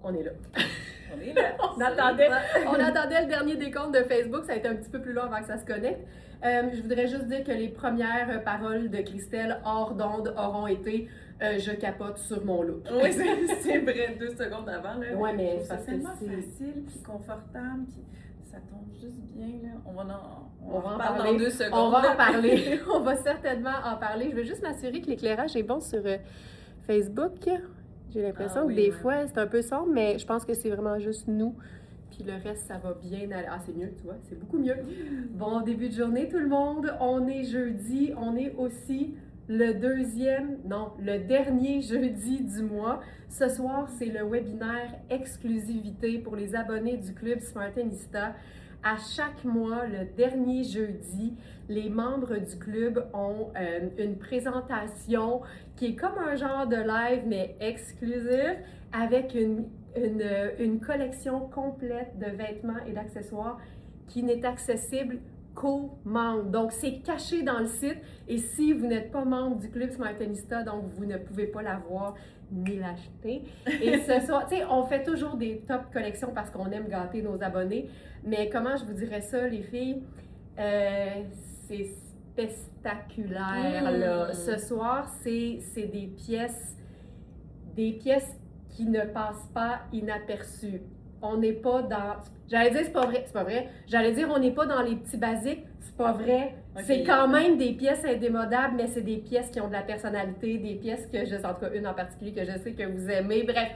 On est là. On est là. On attendait le dernier décompte de Facebook, ça a été un petit peu plus long avant que ça se connecte. Je voudrais juste dire que les premières paroles de Christelle hors d'onde auront été je capote sur mon look. Oui, c'est vrai, 2 secondes avant. Là. Ouais, mais c'est tellement facile, puis confortable, puis ça tombe juste bien. Là. On va en parler dans 2 secondes. On va en parler. On va certainement en parler. Je veux juste m'assurer que l'éclairage est bon sur Facebook. J'ai l'impression que des fois, c'est un peu sombre, mais je pense que c'est vraiment juste nous. Puis le reste, ça va bien aller. Ah, c'est mieux, tu vois, c'est beaucoup mieux. Bon début de journée, tout le monde. On est jeudi. On est aussi le dernier jeudi du mois. Ce soir, c'est le webinaire exclusivité pour les abonnés du Club Smartenista. À chaque mois, le dernier jeudi, les membres du club ont une présentation qui est comme un genre de live, mais exclusif, avec une collection complète de vêtements et d'accessoires qui n'est accessible qu'aux membres. Donc, c'est caché dans le site. Et si vous n'êtes pas membre du Club Smartenista, donc vous ne pouvez pas l'avoir ni l'acheter. Et ce soir, tu sais, on fait toujours des top collections parce qu'on aime gâter nos abonnés. Mais comment je vous dirais ça, les filles? C'est spectaculaire, là. Ce soir, c'est des pièces qui ne passent pas inaperçues. On n'est pas dans... J'allais dire, c'est pas vrai. J'allais dire, on n'est pas dans les petits basiques, c'est pas vrai. Okay. C'est quand même des pièces indémodables, mais c'est des pièces qui ont de la personnalité, des pièces que en tout cas une en particulier que je sais que vous aimez. Bref,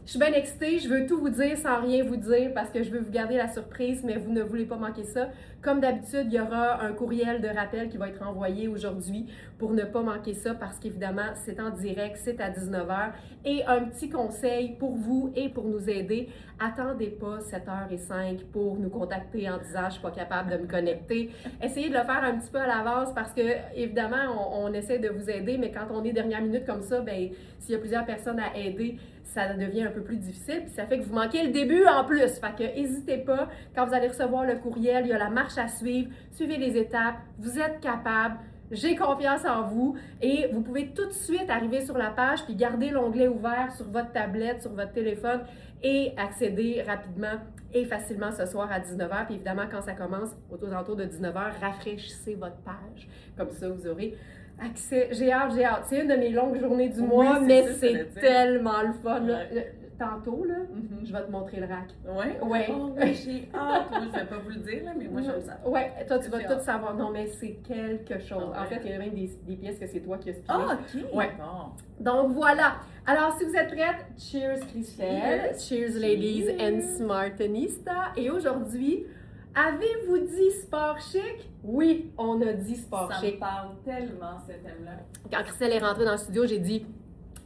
je suis bien excitée, je veux tout vous dire sans rien vous dire parce que je veux vous garder la surprise, mais vous ne voulez pas manquer ça. Comme d'habitude, il y aura un courriel de rappel qui va être envoyé aujourd'hui pour ne pas manquer ça parce qu'évidemment, c'est en direct, c'est à 19h. Et un petit conseil pour vous et pour nous aider, attendez pas 7h05 pour nous contacter en disant « je suis pas capable de me connecter ». Essayez de le faire un petit peu à l'avance parce que, évidemment, on essaie de vous aider, mais quand on est dernière minute comme ça, ben s'il y a plusieurs personnes à aider, ça devient un peu plus difficile, puis ça fait que vous manquez le début en plus. Fait que n'hésitez pas, quand vous allez recevoir le courriel, il y a la marche à suivre, suivez les étapes, vous êtes capable, j'ai confiance en vous et vous pouvez tout de suite arriver sur la page puis garder l'onglet ouvert sur votre tablette, sur votre téléphone et accéder rapidement et facilement ce soir à 19h. Puis évidemment, quand ça commence, aux alentours de 19h, rafraîchissez votre page. Comme ça, vous aurez accès. J'ai hâte. C'est une de mes longues journées du mois, mais c'est tellement le fun. Ouais. Tantôt, là, je vais te montrer le rack. Oui? Ouais. Oh, oui, j'ai hâte. Moi, je ne vais pas vous le dire, là, mais moi, j'aime ça. Oui, toi, tu vas tout savoir. Non, mais c'est quelque chose. En fait, il y a même des pièces que c'est toi qui as spiné. Ah, OK. Ouais. Bon. Donc, voilà. Alors, si vous êtes prêtes, cheers, Christelle. Cheers, ladies and Smartenista. Et aujourd'hui, avez-vous dit sport chic? Oui, on a dit sport chic. Ça me parle tellement, ce thème-là. Quand Christelle est rentrée dans le studio, j'ai dit...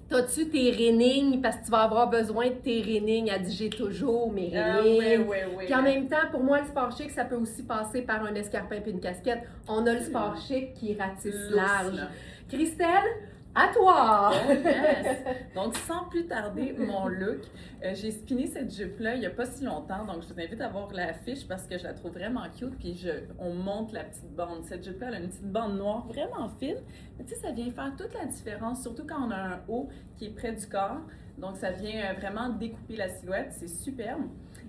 T'as-tu tes renings parce que tu vas avoir besoin de tes renings? Elle dit j'ai toujours mes renings. Oui. Puis en même temps, pour moi, le sport chic, ça peut aussi passer par un escarpin et une casquette. On a le sport chic qui ratisse large. Christelle, à toi! Oh, yes. Donc, sans plus tarder, mon look, j'ai spiné cette jupe-là il n'y a pas si longtemps. Donc, je vous invite à voir la fiche parce que je la trouve vraiment cute. Puis, on monte la petite bande. Cette jupe-là, elle a une petite bande noire vraiment fine. Mais tu sais, ça vient faire toute la différence, surtout quand on a un haut qui est près du corps. Donc, ça vient vraiment découper la silhouette. C'est superbe.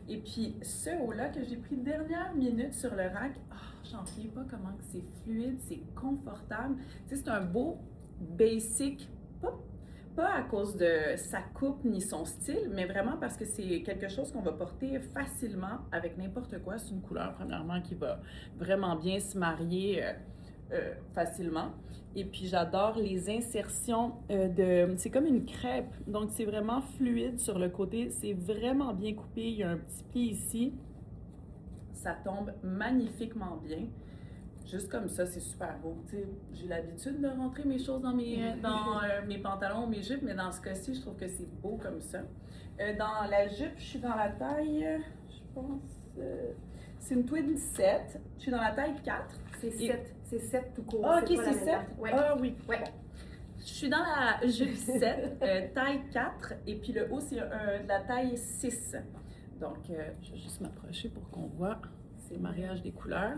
Et puis, ce haut-là que j'ai pris dernière minute sur le rack, j'en reviens pas comment c'est fluide, c'est confortable. Tu sais, c'est un beau basic, pas à cause de sa coupe ni son style, mais vraiment parce que c'est quelque chose qu'on va porter facilement avec n'importe quoi. C'est une couleur, premièrement, qui va vraiment bien se marier facilement. Et puis, j'adore les insertions c'est comme une crêpe, donc c'est vraiment fluide sur le côté. C'est vraiment bien coupé. Il y a un petit pli ici. Ça tombe magnifiquement bien. Juste comme ça, c'est super beau. T'sais, j'ai l'habitude de rentrer mes choses dans mes pantalons ou mes jupes, mais dans ce cas-ci, je trouve que c'est beau comme ça. Dans la jupe, je suis dans la taille, je pense, c'est une Twin 7. Je suis dans la taille 4. C'est 7 tout court. Ah, ok, c'est 7? Ouais. Ah oui. Ouais. Bon. Je suis dans la jupe 7, taille 4, et puis le haut, c'est de la taille 6. Donc, je vais juste m'approcher pour qu'on voit. C'est le mariage des couleurs.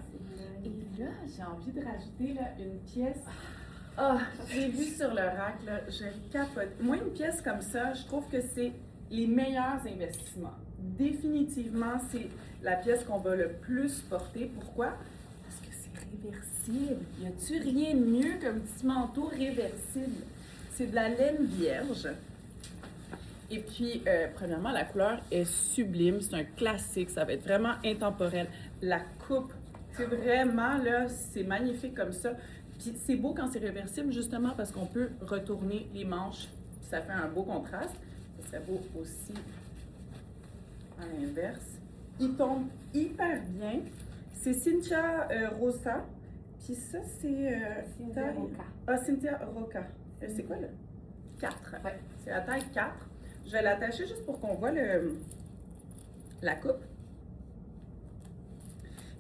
Et là, j'ai envie de rajouter là, une pièce. J'ai vu sur le rack, là, je capote. Moi, une pièce comme ça, je trouve que c'est les meilleurs investissements. Définitivement, c'est la pièce qu'on va le plus porter. Pourquoi? Parce que c'est réversible. Y a-tu rien de mieux qu'un petit manteau réversible? C'est de la laine vierge. Et puis, premièrement, la couleur est sublime. C'est un classique. Ça va être vraiment intemporel. La coupe, c'est vraiment, là, c'est magnifique comme ça. Puis c'est beau quand c'est réversible, justement, parce qu'on peut retourner les manches. Ça fait un beau contraste. Ça serait beau aussi à l'inverse. Il tombe hyper bien. C'est Cynthia Rosa. Puis ça, c'est... Cynthia Roca. Ah, Cynthia Roca. C'est quoi, là? 4. Ouais. C'est la taille 4. Je vais l'attacher juste pour qu'on voit la coupe.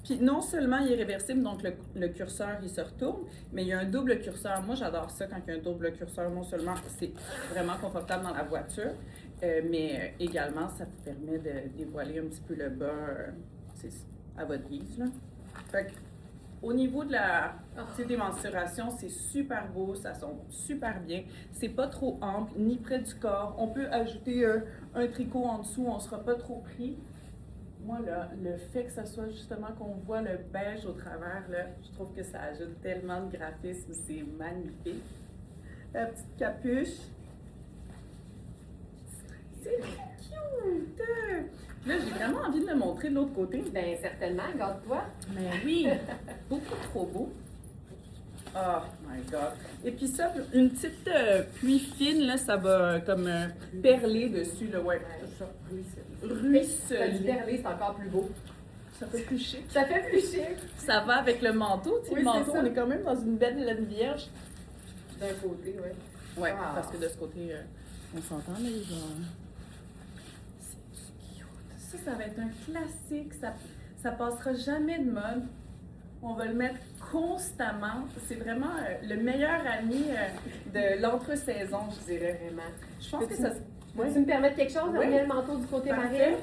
Puis non seulement il est réversible, donc le curseur il se retourne, mais il y a un double curseur. Moi j'adore ça quand il y a un double curseur. Non seulement c'est vraiment confortable dans la voiture, mais également ça vous permet de dévoiler un petit peu le bas à votre guise. Là. Fait que, au niveau de des mensurations, c'est super beau, ça sonne super bien. C'est pas trop ample, ni près du corps. On peut ajouter un tricot en dessous, on sera pas trop pris. Moi, là, le fait que ça soit justement qu'on voit le beige au travers, là, je trouve que ça ajoute tellement de graphisme, c'est magnifique. La petite capuche. C'est cute! Là, j'ai vraiment envie de le montrer de l'autre côté. Bien, certainement, garde-toi. Mais oui, beaucoup trop beau. Oh my God. Et puis ça, une petite pluie fine, là, ça va comme perler dessus, là, ouais. Ça Ruisseler. perler, c'est encore plus beau. Ça fait plus chic. Ça fait plus chic. Ça va avec le manteau, tu sais, Oui, le manteau, c'est ça. on est quand même dans une belle laine vierge. D'un côté, oui. Ouais, Ah. parce que de ce côté, on s'entend, mais c'est cute. Ça va être un classique, ça passera jamais de mode. On va le mettre constamment. C'est vraiment le meilleur ami de l'entre-saison, je dirais. Vraiment. Je pense que ça... Ouais. Tu me permettre quelque chose? On Oui. met le manteau du côté Parfait. Marielle.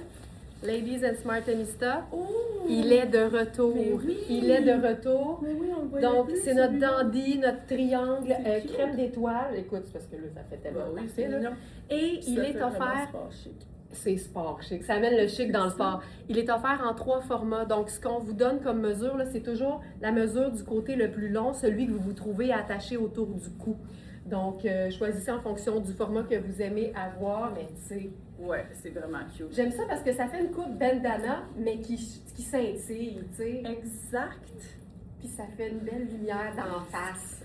Ladies and Smartenista. Oh! Il est de retour. Mais oui. Il est de retour. Mais oui, on le voyait Donc, plus, c'est notre celui-là. dandy, notre triangle, C'est cute. crème d'étoile. Écoute, c'est parce que là, ça fait tellement Bah oui, parfait, c'est là. mignon. Et il Ça est fait vraiment offert. sport chic. C'est sport chic. Ça amène le chic dans le sport. Il est offert en 3 formats. Donc, ce qu'on vous donne comme mesure, là, c'est toujours la mesure du côté le plus long, celui que vous vous trouvez attaché autour du cou. Donc, choisissez en fonction du format que vous aimez avoir, mais tu sais, Ouais, c'est vraiment cute. j'aime ça parce que ça fait une coupe bandana, mais qui scintille, tu sais. Exact. Puis ça fait une belle lumière d'en face.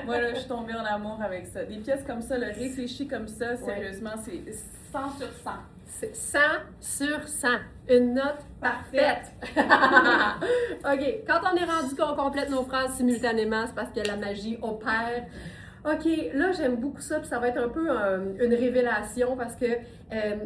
Moi, là, je suis tombée en amour avec ça. Des pièces comme ça, le réfléchi comme ça, sérieusement, c'est 100 sur 100. C'est 100 sur 100. Une note parfaite. OK. Quand on est rendu qu'on complète nos phrases simultanément, c'est parce que la magie opère. OK, là, j'aime beaucoup ça, puis ça va être un peu une révélation parce que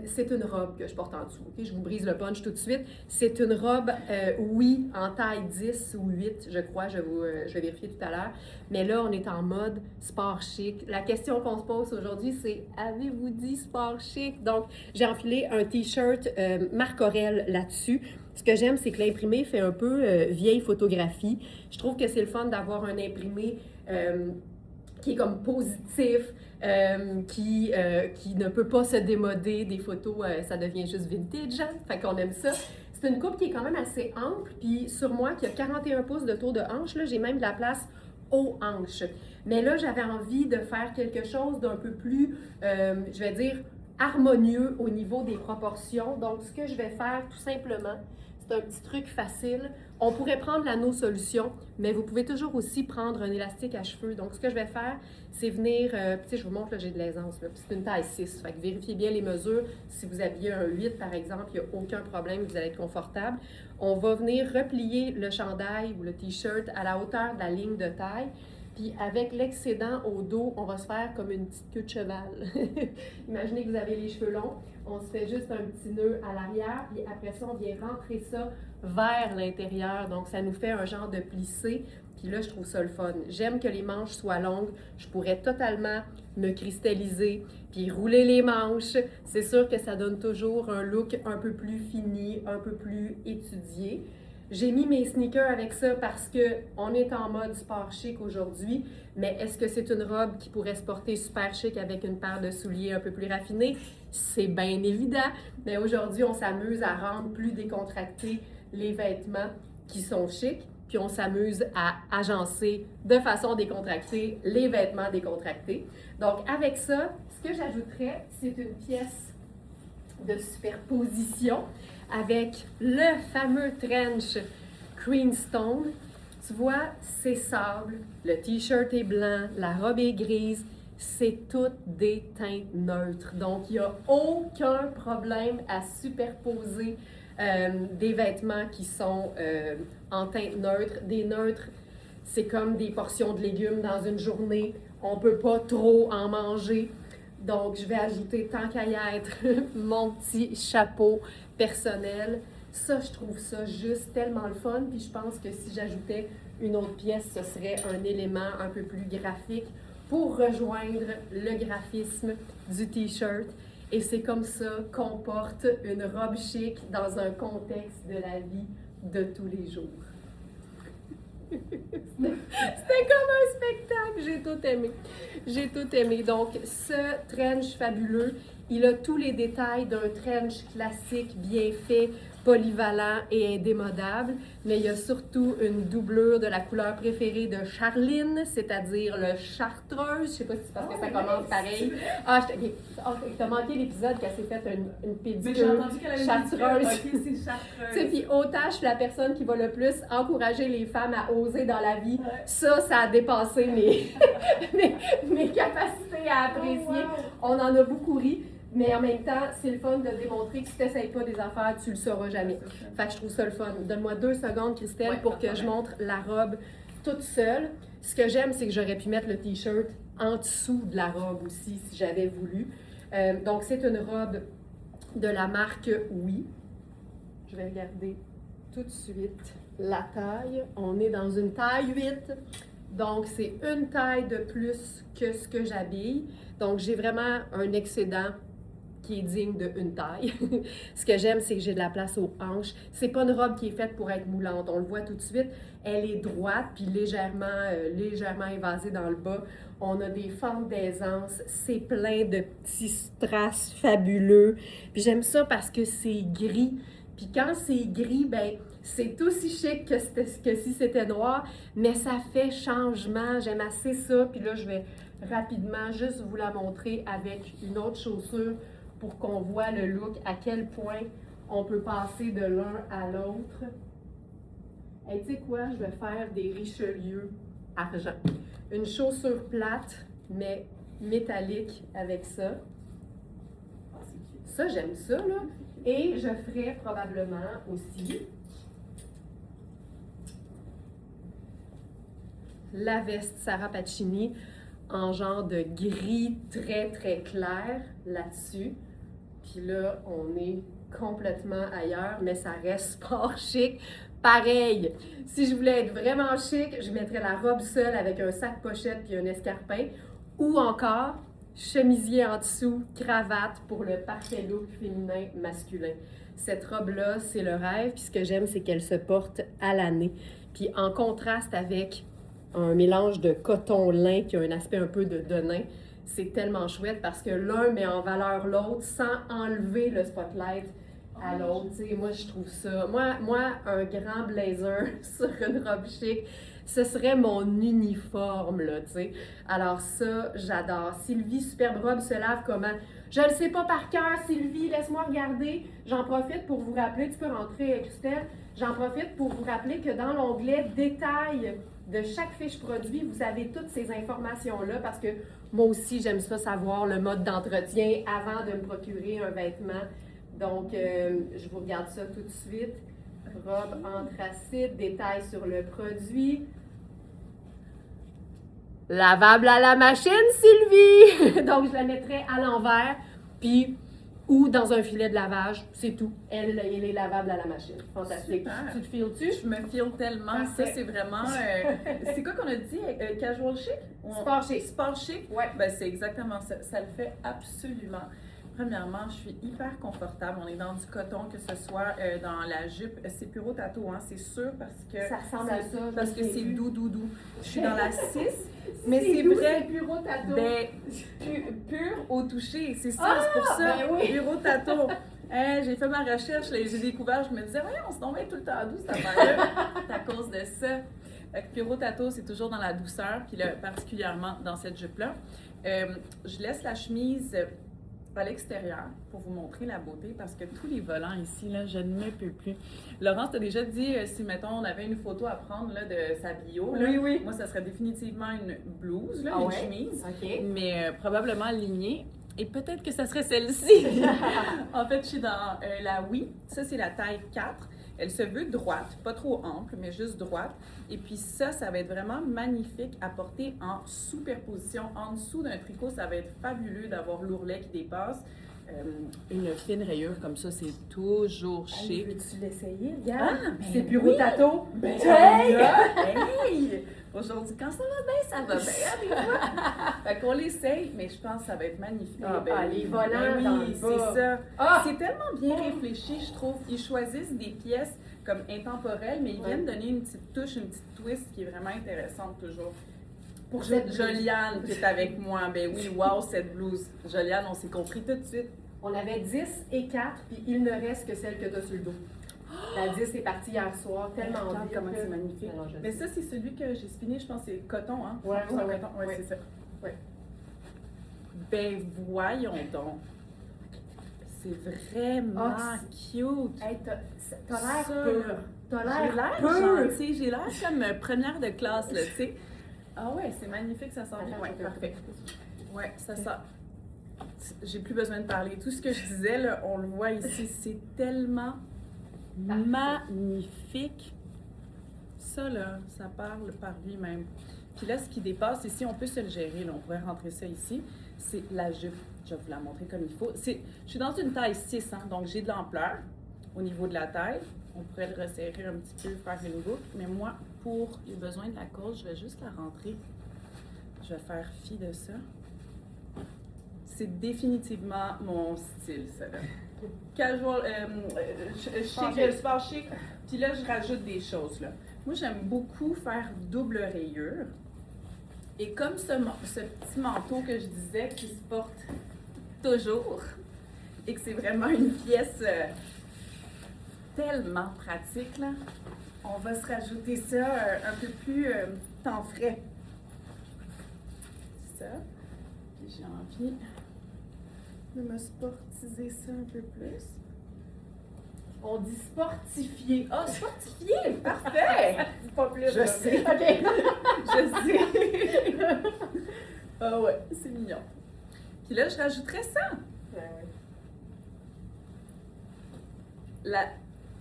c'est une robe que je porte en dessous. OK? Je vous brise le punch tout de suite. C'est une robe, oui, en taille 10 ou 8, je crois. Je vais vérifier tout à l'heure. Mais là, on est en mode sport chic. La question qu'on se pose aujourd'hui, c'est avez-vous dit sport chic? Donc, j'ai enfilé un T-shirt Marc Aurèle là-dessus. Ce que j'aime, c'est que l'imprimé fait un peu vieille photographie. Je trouve que c'est le fun d'avoir un imprimé qui est comme positif, qui ne peut pas se démoder. Des photos, ça devient juste vintage, hein? Fait qu'on aime ça. C'est une coupe qui est quand même assez ample, puis sur moi, qui a 41 pouces de tour de hanche, là, j'ai même de la place aux hanches. Mais là, j'avais envie de faire quelque chose d'un peu plus, je vais dire, harmonieux au niveau des proportions. Donc, ce que je vais faire, tout simplement, c'est un petit truc facile. On pourrait prendre la No Solution, mais vous pouvez toujours aussi prendre un élastique à cheveux. Donc, ce que je vais faire, c'est venir... tu sais, je vous montre, là, j'ai de l'aisance. Là, puis c'est une taille 6. Fait que vérifiez bien les mesures. Si vous aviez un 8, par exemple, il n'y a aucun problème, vous allez être confortable. On va venir replier le chandail ou le T-shirt à la hauteur de la ligne de taille. Puis avec l'excédent au dos, on va se faire comme une petite queue de cheval. Imaginez que vous avez les cheveux longs. On se fait juste un petit nœud à l'arrière, puis après ça, on vient rentrer ça vers l'intérieur. Donc, ça nous fait un genre de plissé. Puis là, je trouve ça le fun. J'aime que les manches soient longues. Je pourrais totalement me cristalliser, puis rouler les manches. C'est sûr que ça donne toujours un look un peu plus fini, un peu plus étudié. J'ai mis mes sneakers avec ça parce que on est en mode sport chic aujourd'hui, mais est-ce que c'est une robe qui pourrait se porter super chic avec une paire de souliers un peu plus raffinés? C'est bien évident, mais aujourd'hui, on s'amuse à rendre plus décontractés les vêtements qui sont chics, puis on s'amuse à agencer de façon décontractée les vêtements décontractés. Donc, avec ça, ce que j'ajouterais, c'est une pièce de superposition avec le fameux trench Creamstone. Tu vois, c'est sable, le t-shirt est blanc, la robe est grise, c'est toutes des teintes neutres. Donc, il n'y a aucun problème à superposer des vêtements qui sont en teinte neutre. Des neutres, c'est comme des portions de légumes dans une journée. On ne peut pas trop en manger. Donc, je vais ajouter, tant qu'à y être, mon petit chapeau personnel. Ça, je trouve ça juste tellement le fun. Puis je pense que si j'ajoutais une autre pièce, ce serait un élément un peu plus graphique pour rejoindre le graphisme du t-shirt. Et c'est comme ça qu'on porte une robe chic dans un contexte de la vie de tous les jours. C'était comme un spectacle, j'ai tout aimé. J'ai tout aimé. Donc, ce trench fabuleux, il a tous les détails d'un trench classique, bien fait, polyvalent et indémodable, mais il y a surtout une doublure de la couleur préférée de Charline, c'est-à-dire le chartreuse. Je sais pas si c'est parce que ça commence pareil. T'as manqué l'épisode qu'elle s'est fait une pédicure chartreuse. Ok, c'est chartreuse. Puis autant je suis la personne qui va le plus encourager les femmes à oser dans la vie, ça a dépassé mes capacités à apprécier. On en a beaucoup ri. Mais en même temps, c'est le fun de démontrer que si tu n'essayes pas des affaires, tu le sauras jamais. Fait que je trouve ça le fun. Donne-moi 2 secondes, Christelle, pour que je montre la robe toute seule. Ce que j'aime, c'est que j'aurais pu mettre le t-shirt en dessous de la robe aussi, si j'avais voulu. Donc, c'est une robe de la marque Oui. Je vais regarder tout de suite la taille. On est dans une taille 8. Donc, c'est une taille de plus que ce que j'habille. Donc, j'ai vraiment un excédent qui est digne d'une taille. Ce que j'aime, c'est que j'ai de la place aux hanches. C'est pas une robe qui est faite pour être moulante. On le voit tout de suite. Elle est droite puis légèrement évasée dans le bas. On a des fentes d'aisance. C'est plein de petits strass fabuleux. Puis j'aime ça parce que c'est gris. Puis quand c'est gris, ben c'est aussi chic que si c'était noir, mais ça fait changement. J'aime assez ça. Puis là, je vais rapidement juste vous la montrer avec une autre chaussure pour qu'on voit le look, à quel point on peut passer de l'un à l'autre. Et tu sais quoi, je vais faire des Richelieu argent. Une chaussure plate, mais métallique avec ça. Ça, j'aime ça, là. Et je ferai probablement aussi la veste Sarah Pacini en genre de gris très, très clair là-dessus. Puis là, on est complètement ailleurs, mais ça reste sport chic. Pareil, si je voulais être vraiment chic, je mettrais la robe seule avec un sac pochette puis un escarpin. Ou encore, chemisier en dessous, cravate pour le parfait look féminin masculin. Cette robe-là, c'est le rêve. Puis ce que j'aime, c'est qu'elle se porte à l'année. Puis en contraste avec un mélange de coton-lin qui a un aspect un peu de denim, c'est tellement chouette parce que l'un met en valeur l'autre sans enlever le spotlight à l'autre. Moi, je trouve ça... Moi, un grand blazer sur une robe chic, ce serait mon uniforme, là, tu sais. Alors ça, j'adore. Sylvie, superbe robe, se lave comment? Je le sais pas par cœur, Sylvie, laisse-moi regarder. J'en profite pour vous rappeler, tu peux rentrer, Christelle. J'en profite pour vous rappeler que dans l'onglet « Détails » de chaque fiche produit, vous avez toutes ces informations-là parce que moi aussi, j'aime ça savoir le mode d'entretien avant de me procurer un vêtement. Donc, je vous regarde ça tout de suite. Robe anthracite, détails sur le produit. Lavable à la machine, Sylvie! Donc, je la mettrai à l'envers, puis ou dans un filet de lavage, c'est tout. Elle est lavable à la machine. Fantastique. Super. Tu te files-tu? Je me file tellement. Parfait. Ça, c'est vraiment... c'est quoi qu'on a dit? Casual chic? Sport chic. Sport chic? Ouais. Ben, c'est exactement ça. Ça le fait absolument. Premièrement, je suis hyper confortable. On est dans du coton, que ce soit dans la jupe. C'est Puro Tato, hein, c'est sûr, parce que Ça ressemble à ça. parce que c'est doux, doux, doux. Je suis dans la 6, Mais c'est doux, vrai. c'est Puro Tato. Ben, pur au toucher, c'est ça, c'est pour ça. ben oui. Puro Tato. Hein, j'ai fait ma recherche, là, et j'ai découvert, je me disais, voyons, on se tombait tout le temps doux, cette affaire-là. C'est à cause de ça. Fait que Puro Tato, c'est toujours dans la douceur, puis là, particulièrement dans cette jupe-là. Je laisse la chemise à l'extérieur pour vous montrer la beauté parce que tous les volants ici, là, je ne me peux plus. Laurence t'a déjà dit si, mettons, on avait une photo à prendre là, de sa bio, là, Oui. moi, ça serait définitivement une blouse, là, Ah une ouais? chemise, OK. mais probablement alignée. Et peut-être que ça serait celle-ci. En fait, je suis dans la Oui. Ça, c'est la taille 4. Elle se veut droite, pas trop ample, mais juste droite. Et puis ça va être vraiment magnifique à porter en superposition. En dessous d'un tricot, ça va être fabuleux d'avoir l'ourlet qui dépasse. Une fine rayure comme ça, c'est toujours chic. Veux-tu l'essayer? Regarde. Ah, ben C'est Puro oui. Tato. Ben, Hey! hey! Aujourd'hui, quand ça va bien, ça va bien, hein, des fois. Fait qu'on l'essaye, mais je pense que ça va être magnifique. Les volants dans le oui, bas. c'est ça. Ah! C'est tellement bien réfléchi, je trouve. Ils choisissent des pièces comme intemporelles, mais ils viennent donner une petite touche, une petite twist qui est vraiment intéressante toujours. Pour cette Joliane qui est avec moi, ben oui, wow, cette blouse. Joliane, on s'est compris tout de suite. On avait 10 et 4, puis il ne reste que celle que tu as sur le dos. La 10 est partie hier soir, tellement Regarde vite. comment c'est magnifique. Alors, je Mais sais. ça, c'est celui que j'ai spiné, je pense que c'est coton, hein? Ouais, C'est ouais, coton, ouais, ouais. c'est ça. Ouais. Ben voyons donc. C'est vraiment Ah, cute. Hey, t'as l'air Ça, pur. là. T'as J'ai l'air l'air pur. gentille, j'ai l'air comme première de classe, là, tu sais. Ah ouais, c'est magnifique, ça sent bien. Attends, Ouais, attends, parfait. attends. Ouais, ça sent. J'ai plus besoin de parler. Tout ce que je disais, là, on le voit ici, c'est tellement magnifique. Ça, là, ça parle par lui-même. Puis là, ce qui dépasse ici, on peut se le gérer, là, on pourrait rentrer ça ici, c'est la jupe. Je vais vous la montrer comme il faut. Je suis dans une taille 6, hein, donc j'ai de l'ampleur au niveau de la taille. On pourrait le resserrer un petit peu, faire une boucle, mais moi, pour les besoins de la cause, je vais juste la rentrer. Je vais faire fi de ça. C'est définitivement mon style, ça, là. Casual, chic, super chic. Puis là, je rajoute des choses, là. Moi, j'aime beaucoup faire double rayure. Et comme ce petit manteau que je disais qui se porte toujours et que c'est vraiment une pièce tellement pratique, là, on va se rajouter ça un peu plus temps frais. Ça. Puis j'ai envie de me sportiser ça un peu plus. On dit sportifié. Ah, sportifié! Parfait! Dis pas plus. Je là. sais. OK. Je sais. Ah ouais, c'est mignon. Puis là, je rajouterais ça. Ouais, ouais.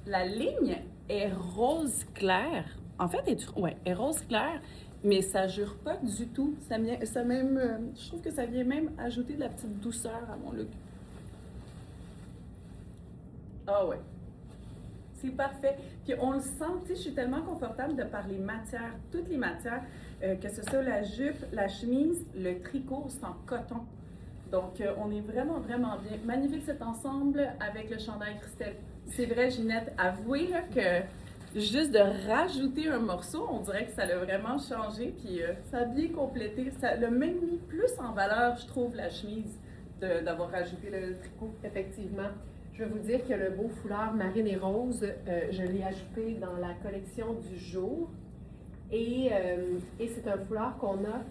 La ligne est rose clair. En fait, elle est rose clair, mais ça jure pas du tout. Je trouve que ça vient même ajouter de la petite douceur à mon look. Ah ouais. C'est parfait. Puis on le sent, tu sais, je suis tellement confortable de par les matières, toutes les matières, que ce soit la jupe, la chemise, le tricot, c'est en coton. Donc, on est vraiment, vraiment bien. Magnifique cet ensemble avec le chandail Christelle. C'est vrai, Ginette, avouez là, que juste de rajouter un morceau, on dirait que ça l'a vraiment changé. Puis ça a bien complété. Ça l'a même mis plus en valeur, je trouve, la chemise, d'avoir rajouté le tricot. Effectivement. Je vais vous dire que le beau foulard marine et rose, je l'ai ajouté dans la collection du jour. Et c'est un foulard qu'on a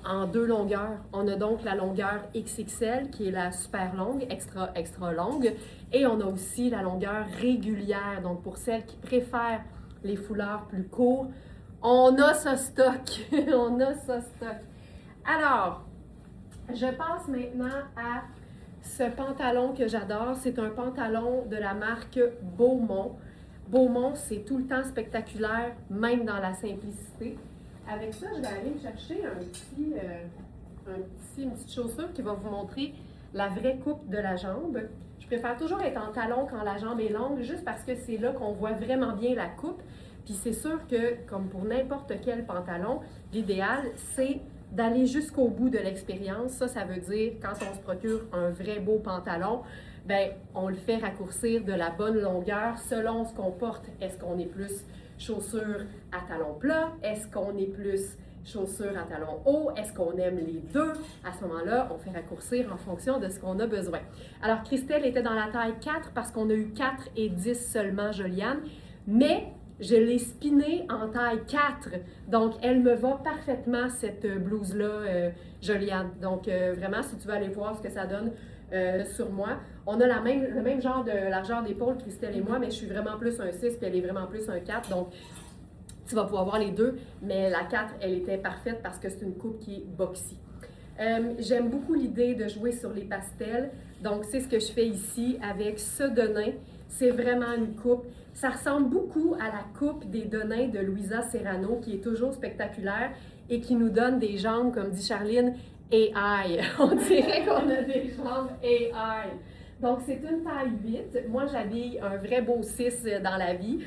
en 2 longueurs. On a donc la longueur XXL, qui est la super longue, extra, extra longue. Et on a aussi la longueur régulière. Donc, pour celles qui préfèrent les foulards plus courts, on a ce stock. On a ce stock. Alors, je passe maintenant à ce pantalon que j'adore. C'est un pantalon de la marque Beaumont. Beaumont, c'est tout le temps spectaculaire, même dans la simplicité. Avec ça, je vais aller me chercher une petite chaussure qui va vous montrer la vraie coupe de la jambe. Je préfère toujours être en talon quand la jambe est longue, juste parce que c'est là qu'on voit vraiment bien la coupe. Puis c'est sûr que, comme pour n'importe quel pantalon, l'idéal, c'est d'aller jusqu'au bout de l'expérience. Ça veut dire, quand on se procure un vrai beau pantalon, ben on le fait raccourcir de la bonne longueur selon ce qu'on porte. Est-ce qu'on est plus chaussures à talons plats? Est-ce qu'on est plus chaussures à talons hauts? Est-ce qu'on aime les deux? À ce moment-là, on fait raccourcir en fonction de ce qu'on a besoin. Alors, Christelle était dans la taille 4 parce qu'on a eu 4 et 10 seulement, Joliane, mais je l'ai spinée en taille 4. Donc, elle me va parfaitement, cette blouse-là, Joliane. Donc, vraiment, si tu veux aller voir ce que ça donne sur moi. On a le même genre de largeur d'épaule, Christelle et moi, mais je suis vraiment plus un 6 puis elle est vraiment plus un 4. Donc, tu vas pouvoir voir les deux, mais la 4, elle était parfaite parce que c'est une coupe qui est boxy. J'aime beaucoup l'idée de jouer sur les pastels. Donc, c'est ce que je fais ici avec ce denain. C'est vraiment une coupe. Ça ressemble beaucoup à la coupe des denins de Louisa Serrano, qui est toujours spectaculaire et qui nous donne des jambes, comme dit Charline, AI. On dirait qu'on a des jambes AI. Donc, c'est une taille 8. Moi, j'habille un vrai beau 6 dans la vie.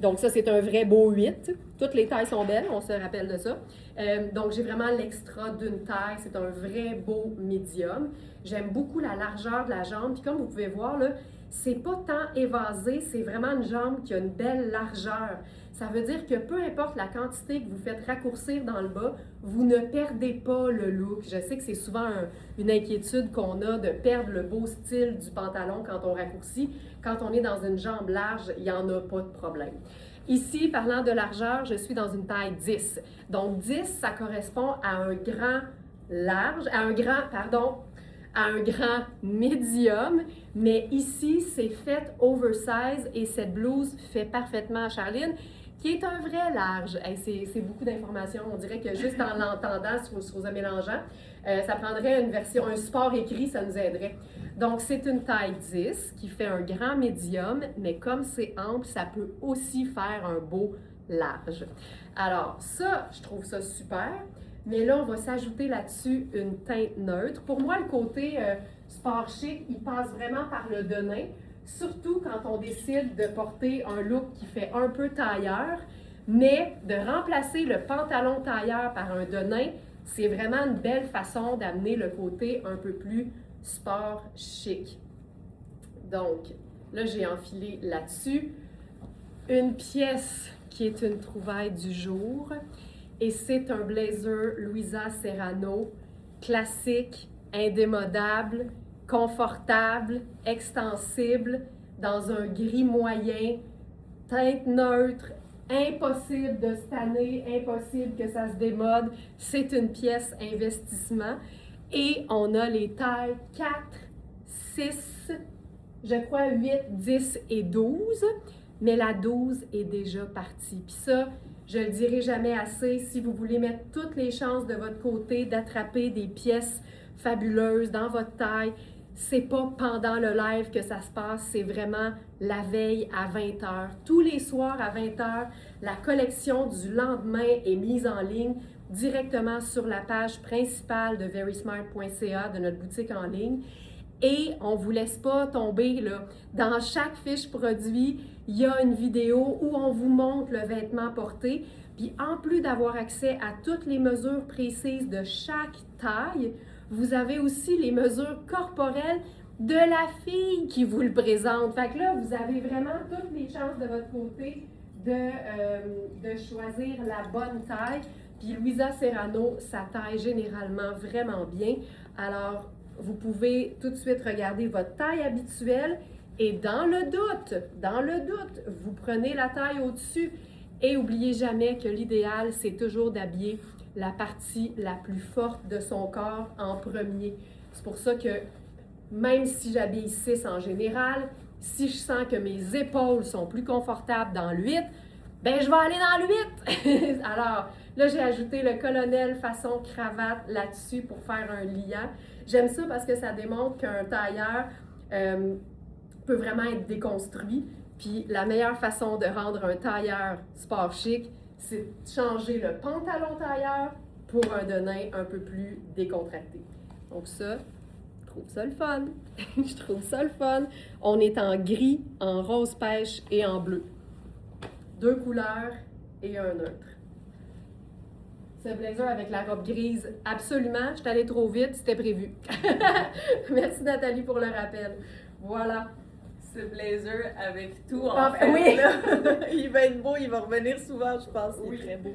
Donc, ça, c'est un vrai beau 8. Toutes les tailles sont belles, on se rappelle de ça. Donc, j'ai vraiment l'extra d'une taille. C'est un vrai beau médium. J'aime beaucoup la largeur de la jambe. Puis, comme vous pouvez voir, là, c'est pas tant évasé, c'est vraiment une jambe qui a une belle largeur. Ça veut dire que peu importe la quantité que vous faites raccourcir dans le bas, vous ne perdez pas le look. Je sais que c'est souvent une inquiétude qu'on a de perdre le beau style du pantalon quand on raccourcit. Quand on est dans une jambe large, il n'y en a pas de problème. Ici, parlant de largeur, je suis dans une taille 10. Donc 10, ça correspond à un grand large, à un grand médium, mais ici, c'est fait oversize et cette blouse fait parfaitement à Charline, qui est un vrai large. Hey, c'est beaucoup d'informations. On dirait que juste en l'entendant, sur les mélangeant, ça prendrait une version, un support écrit, ça nous aiderait. Donc, c'est une taille 10 qui fait un grand médium, mais comme c'est ample, ça peut aussi faire un beau large. Alors, ça, je trouve ça super. Mais là, on va s'ajouter là-dessus une teinte neutre. Pour moi, le côté sport chic, il passe vraiment par le denain, surtout quand on décide de porter un look qui fait un peu tailleur, mais de remplacer le pantalon tailleur par un denain, c'est vraiment une belle façon d'amener le côté un peu plus sport chic. Donc, là, j'ai enfilé là-dessus une pièce qui est une trouvaille du jour. Et c'est un blazer Louisa Serrano, classique, indémodable, confortable, extensible, dans un gris moyen, teinte neutre, impossible de se tanner, impossible que ça se démode. C'est une pièce investissement. Et on a les tailles 4, 6, je crois 8, 10 et 12, mais la 12 est déjà partie. Puis ça, je le dirai jamais assez, si vous voulez mettre toutes les chances de votre côté d'attraper des pièces fabuleuses dans votre taille, c'est pas pendant le live que ça se passe, c'est vraiment la veille à 20h. Tous les soirs à 20h, la collection du lendemain est mise en ligne directement sur la page principale de verysmart.ca, de notre boutique en ligne. Et on ne vous laisse pas tomber, là. Dans chaque fiche produit, il y a une vidéo où on vous montre le vêtement porté. Puis en plus d'avoir accès à toutes les mesures précises de chaque taille, vous avez aussi les mesures corporelles de la fille qui vous le présente. Fait que là, vous avez vraiment toutes les chances de votre côté de choisir la bonne taille. Puis Louisa Serrano, ça taille généralement vraiment bien. Alors, vous pouvez tout de suite regarder votre taille habituelle et dans le doute, vous prenez la taille au-dessus et n'oubliez jamais que l'idéal, c'est toujours d'habiller la partie la plus forte de son corps en premier. C'est pour ça que même si j'habille 6 en général, si je sens que mes épaules sont plus confortables dans le 8, ben je vais aller dans le 8. Alors, là, j'ai ajouté le colonel façon cravate là-dessus pour faire un liant. J'aime ça parce que ça démontre qu'un tailleur peut vraiment être déconstruit. Puis la meilleure façon de rendre un tailleur sport chic, c'est de changer le pantalon tailleur pour un denain un peu plus décontracté. Donc ça, je trouve ça le fun. Je trouve ça le fun. On est en gris, en rose pêche et en bleu. 2 couleurs et un neutre. ce blazer avec la robe grise. Absolument, je suis allée trop vite, c'était prévu. Merci Nathalie pour le rappel. Voilà. Ce blazer avec tout en Ah, fait. oui. Là, il va être beau, il va revenir souvent, je pense. Il est Oui. très beau.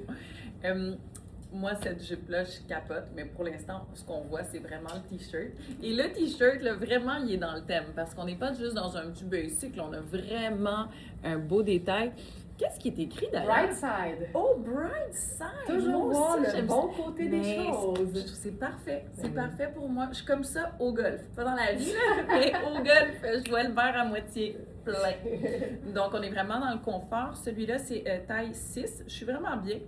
Moi, cette jupe-là, je capote, mais pour l'instant, ce qu'on voit, c'est vraiment le t-shirt. Et le t-shirt, là, vraiment, il est dans le thème parce qu'on n'est pas juste dans un petit basic, là, on a vraiment un beau détail. Qu'est-ce qui est écrit d'ailleurs? Bright side. Oh, bright side! Toujours Moi voir aussi, le j'aime bon ça. côté des Mais choses. c'est parfait. C'est Ben oui. parfait pour moi. Je suis comme ça au golf. Pas dans la vie, là, mais au golf, je vois le verre à moitié plein. Donc, on est vraiment dans le confort. Celui-là, c'est taille 6. Je suis vraiment bien.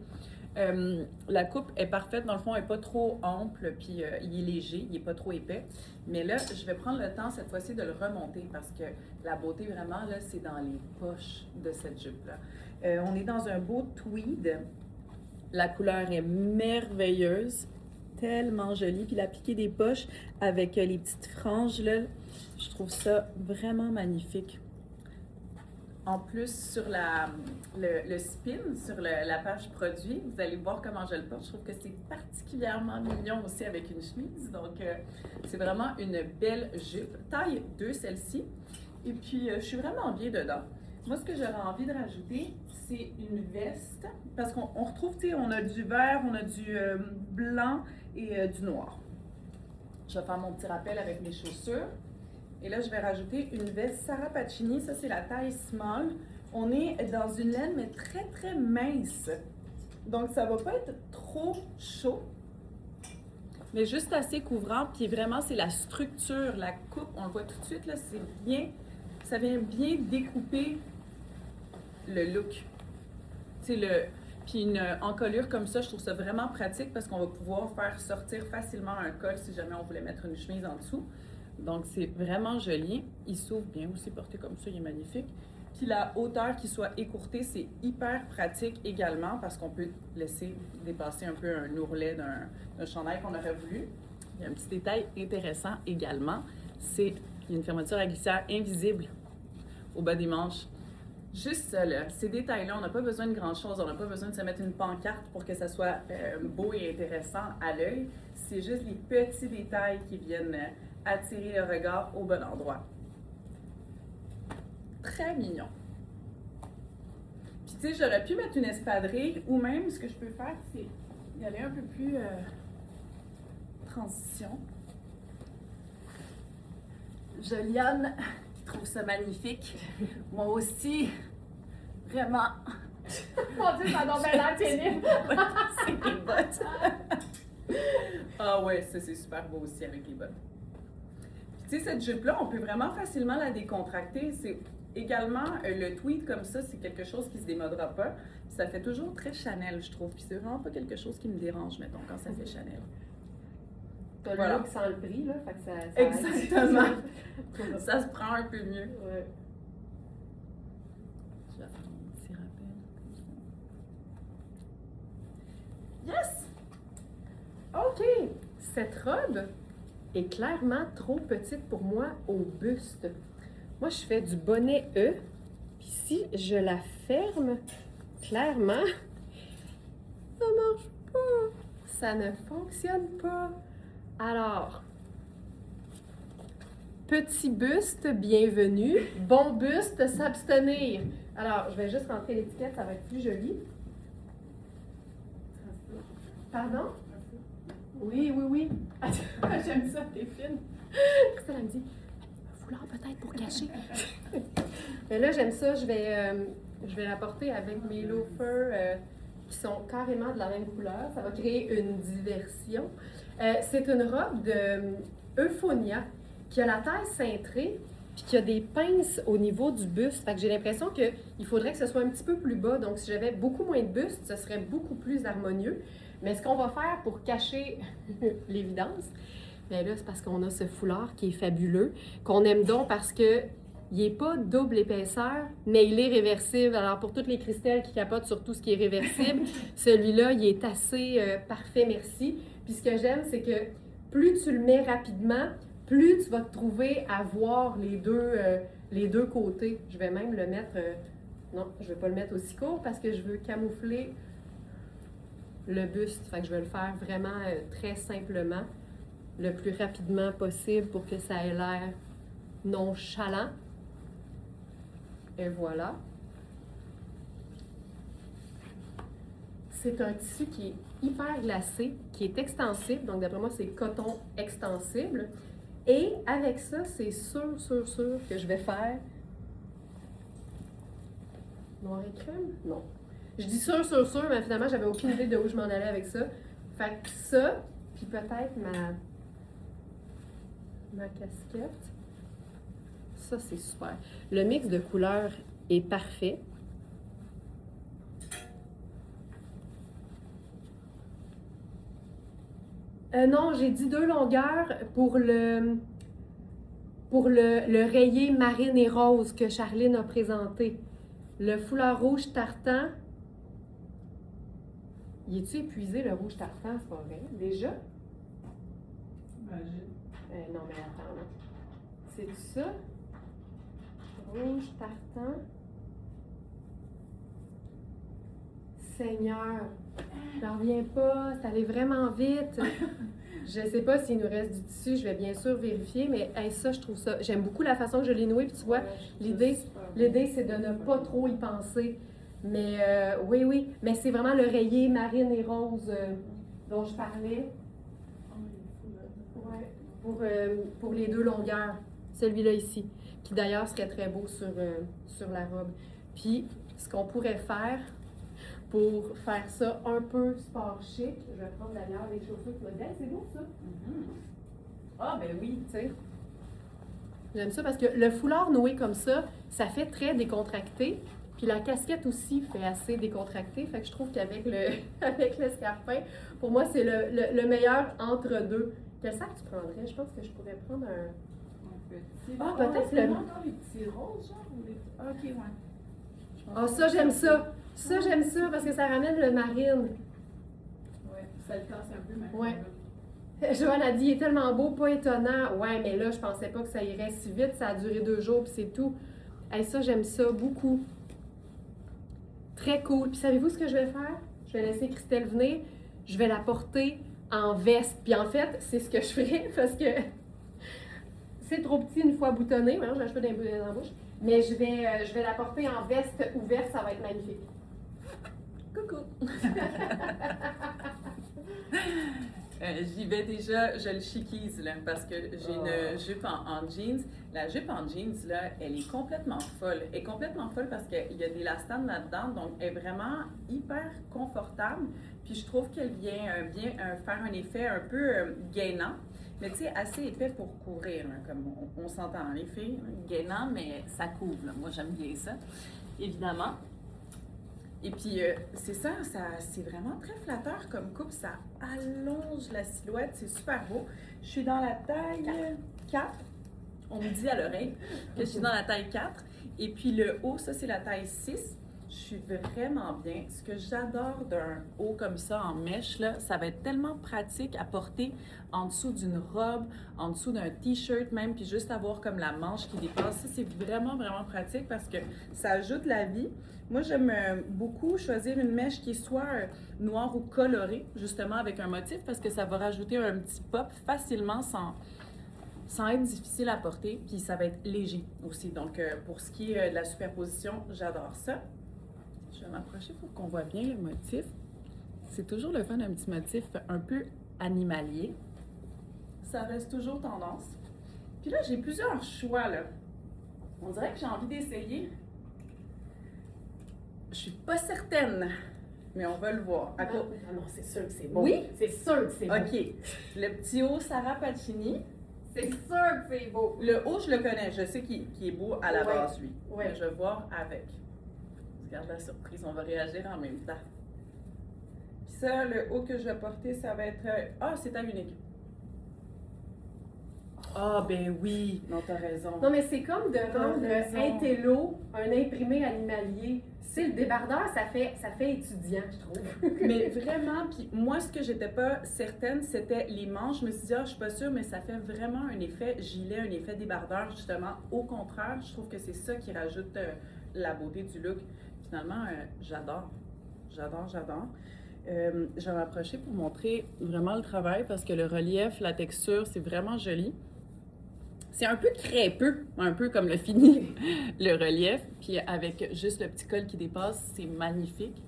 La coupe est parfaite. Dans le fond, elle n'est pas trop ample, puis il est léger, il n'est pas trop épais. Mais là, je vais prendre le temps cette fois-ci de le remonter parce que la beauté, vraiment, là, c'est dans les poches de cette jupe-là. On est dans un beau tweed. La couleur est merveilleuse, tellement jolie. Puis l'appliquer des poches avec les petites franges, là, je trouve ça vraiment magnifique. En plus, sur le spin, sur la page produit, vous allez voir comment je le porte. Je trouve que c'est particulièrement mignon aussi avec une chemise. Donc, c'est vraiment une belle jupe. Taille 2, celle-ci. Et puis, je suis vraiment bien dedans. Moi, ce que j'aurais envie de rajouter, c'est une veste. Parce qu'on retrouve, tu sais, on a du vert, on a du blanc et du noir. Je vais faire mon petit rappel avec mes chaussures. Et là, je vais rajouter une veste Sarah Pacini. Ça, c'est la taille small. On est dans une laine, mais très, très mince. Donc, ça va pas être trop chaud, mais juste assez couvrant. Puis vraiment, c'est la structure, la coupe. On le voit tout de suite, là, c'est bien. Ça vient bien découper le look. Puis une encolure comme ça, je trouve ça vraiment pratique parce qu'on va pouvoir faire sortir facilement un col si jamais on voulait mettre une chemise en dessous. Donc, c'est vraiment joli. Il s'ouvre bien aussi, porté comme ça, il est magnifique. Puis la hauteur qui soit écourtée, c'est hyper pratique également parce qu'on peut laisser dépasser un peu un ourlet d'un chandail qu'on aurait voulu. Il y a un petit détail intéressant également, c'est qu'il y a une fermeture à glissière invisible au bas des manches. Juste ça, là, ces détails-là, on n'a pas besoin de grand-chose. On n'a pas besoin de se mettre une pancarte pour que ça soit beau et intéressant à l'œil. C'est juste les petits détails qui viennent attirer le regard au bon endroit. Très mignon. Puis tu sais, j'aurais pu mettre une espadrille ou même ce que je peux faire, c'est y aller un peu plus transition. Joliane qui trouve ça magnifique. Moi aussi, vraiment. Mon Dieu, ça donne bien l'air pénible. C'est des bottes. Ah ouais, ça c'est super beau aussi avec les bottes. Tu sais, cette jupe-là, on peut vraiment facilement la décontracter. C'est également le tweed comme ça, c'est quelque chose qui se démodera pas. Ça fait toujours très Chanel, je trouve. Puis c'est vraiment pas quelque chose qui me dérange, mettons, quand ça fait Chanel. T'as Voilà. le look sans le prix, là, fait que ça Exactement. Ça se prend un peu mieux. Ouais. Je vais faire mon petit rappel. Yes! OK. Cette robe est clairement trop petite pour moi au buste. Moi, je fais du bonnet E. Puis si je la ferme, clairement, ça marche pas. Ça ne fonctionne pas. Alors, petit buste, bienvenue. Bon buste, s'abstenir. Alors, je vais juste rentrer l'étiquette, ça va être plus joli. Pardon? Oui, oui, oui. J'aime ça, t'es fine. Christelle, elle me dit, un foulard peut-être pour cacher. Mais là, j'aime ça, je vais la porter avec mes loafers qui sont carrément de la même couleur. Ça va créer une diversion. C'est une robe de Euphonia qui a la taille cintrée puis qui a des pinces au niveau du buste. Fait que j'ai l'impression qu'il faudrait que ce soit un petit peu plus bas. Donc, si j'avais beaucoup moins de buste, ce serait beaucoup plus harmonieux. Mais ce qu'on va faire pour cacher l'évidence, bien là, c'est parce qu'on a ce foulard qui est fabuleux, qu'on aime donc parce que il n'est pas double épaisseur, mais il est réversible. Alors, pour toutes les Christelles qui capotent sur tout ce qui est réversible, celui-là, il est assez parfait, merci. Puis ce que j'aime, c'est que plus tu le mets rapidement, plus tu vas te trouver à voir les deux côtés. Je vais même le mettre... non, je ne vais pas le mettre aussi court parce que je veux camoufler le buste. Fait que je vais le faire vraiment très simplement, le plus rapidement possible pour que ça ait l'air nonchalant. Et voilà. C'est un tissu qui est hyper glacé, qui est extensible. Donc, d'après moi, c'est coton extensible. Et avec ça, c'est sûr que je vais faire noir et crème? Non. Je dis sûr, mais finalement, j'avais aucune idée de où je m'en allais avec ça. Fait que ça, puis peut-être ma casquette. Ça, c'est super. Le mix de couleurs est parfait. Non, j'ai dit 2 longueurs pour le rayé marine et rose que Charline a présenté. Le foulard rouge tartan. Y est-tu épuisé, le rouge tartan? C'est pas vrai. Déjà? Imagine. Non, mais attends, là. C'est ça? Rouge tartan. Seigneur, j'en reviens pas, c'est allé vraiment vite. Je sais pas s'il nous reste du tissu, je vais bien sûr vérifier, mais hey, ça, je trouve ça. J'aime beaucoup la façon que je l'ai noué, puis tu vois, l'idée, c'est de ne pas trop y penser. Mais oui, mais c'est vraiment le rayé marine et rose dont je parlais. Ouais, pour les 2 longueurs, celui-là ici, qui d'ailleurs serait très beau sur la robe. Puis, ce qu'on pourrait faire pour faire ça un peu sport chic, je vais prendre d'ailleurs les chaussures qui me disent c'est beau ça. Ah, ben oui, Tu sais. J'aime ça parce que le foulard noué comme ça fait très décontracté. Puis la casquette aussi fait assez décontracté. Fait que je trouve qu'avec avec l'escarpin, pour moi, c'est le meilleur entre deux. Quel sac tu prendrais? Je pense que je pourrais prendre un petit. Ah, peut-être le. Encore les petits roses, genre, ou les... Ok, ouais. Ah, ça, j'aime ça. Ça, j'aime ça parce que ça ramène le marine. Ouais, ça le casse un peu, mais. Ouais. Joanne a dit, il est tellement beau, pas étonnant. Ouais, mais là, je pensais pas que ça irait si vite. Ça a duré 2 jours, puis c'est tout. Hey, ça, j'aime ça beaucoup. Très cool. Puis savez-vous ce que je vais faire? Je vais laisser Christelle venir. Je vais la porter en veste. Puis en fait, c'est ce que je ferai parce que c'est trop petit une fois boutonné. Maintenant, je l'achète dans la bouche. Mais je vais la porter en veste ouverte. Ça va être magnifique. Coucou! J'y vais déjà, je le chiquise là, parce que j'ai une jupe en jeans. La jupe en jeans, là, elle est complètement folle. Elle est complètement folle parce qu'il y a des élastanes là-dedans, donc elle est vraiment hyper confortable. Puis je trouve qu'elle vient bien faire un effet un peu gainant, mais tu sais, assez épais pour courir, là, comme on s'entend, les filles. Gainant, mais ça couvre, là. Moi, j'aime bien ça, évidemment. Et puis, c'est ça, c'est vraiment très flatteur comme coupe, ça allonge la silhouette, c'est super beau. Je suis dans la taille 4, on me dit à l'oreille que je suis dans la taille 4. Et puis le haut, ça c'est la taille 6. Je suis vraiment bien. Ce que j'adore d'un haut comme ça en mèche, là, ça va être tellement pratique à porter en dessous d'une robe, en dessous d'un t-shirt même, puis juste avoir comme la manche qui dépasse. Ça, c'est vraiment, vraiment pratique parce que ça ajoute la vie. Moi, j'aime beaucoup choisir une mèche qui soit noire ou colorée, justement avec un motif, parce que ça va rajouter un petit pop facilement sans être difficile à porter, puis ça va être léger aussi. Donc, pour ce qui est de la superposition, j'adore ça. Je vais m'approcher pour qu'on voit bien le motif. C'est toujours le fun d'un petit motif un peu animalier. Ça reste toujours tendance. Puis là, j'ai plusieurs choix, là. On dirait que j'ai envie d'essayer. Je suis pas certaine, mais on va le voir. Ah non, c'est sûr que c'est beau. Oui? C'est sûr que c'est beau. OK. Le petit haut Sarah Pacini. C'est sûr que c'est beau. Le haut, je le connais. Je sais qu'il est beau à la base, lui. Ouais. Mais je vais voir avec. Regarde la surprise, on va réagir en même temps. Puis ça, le haut que je vais porter, ça va être... Ah, c'est taille unique. Ah, ben oui! Non, t'as raison. Non, mais c'est comme de vendre un télo, un imprimé animalier. C'est le débardeur, ça fait étudiant, je trouve. Mais vraiment, puis moi, ce que j'étais pas certaine, c'était les manches. Je me suis dit, ah, je suis pas sûre, mais ça fait vraiment un effet gilet, un effet débardeur, justement. Au contraire, je trouve que c'est ça qui rajoute la beauté du look. Finalement, j'adore. J'adore. Je vais m'approcher pour montrer vraiment le travail parce que le relief, la texture, c'est vraiment joli. C'est un peu crêpeux, un peu comme le fini, le relief. Puis avec juste le petit col qui dépasse, c'est magnifique.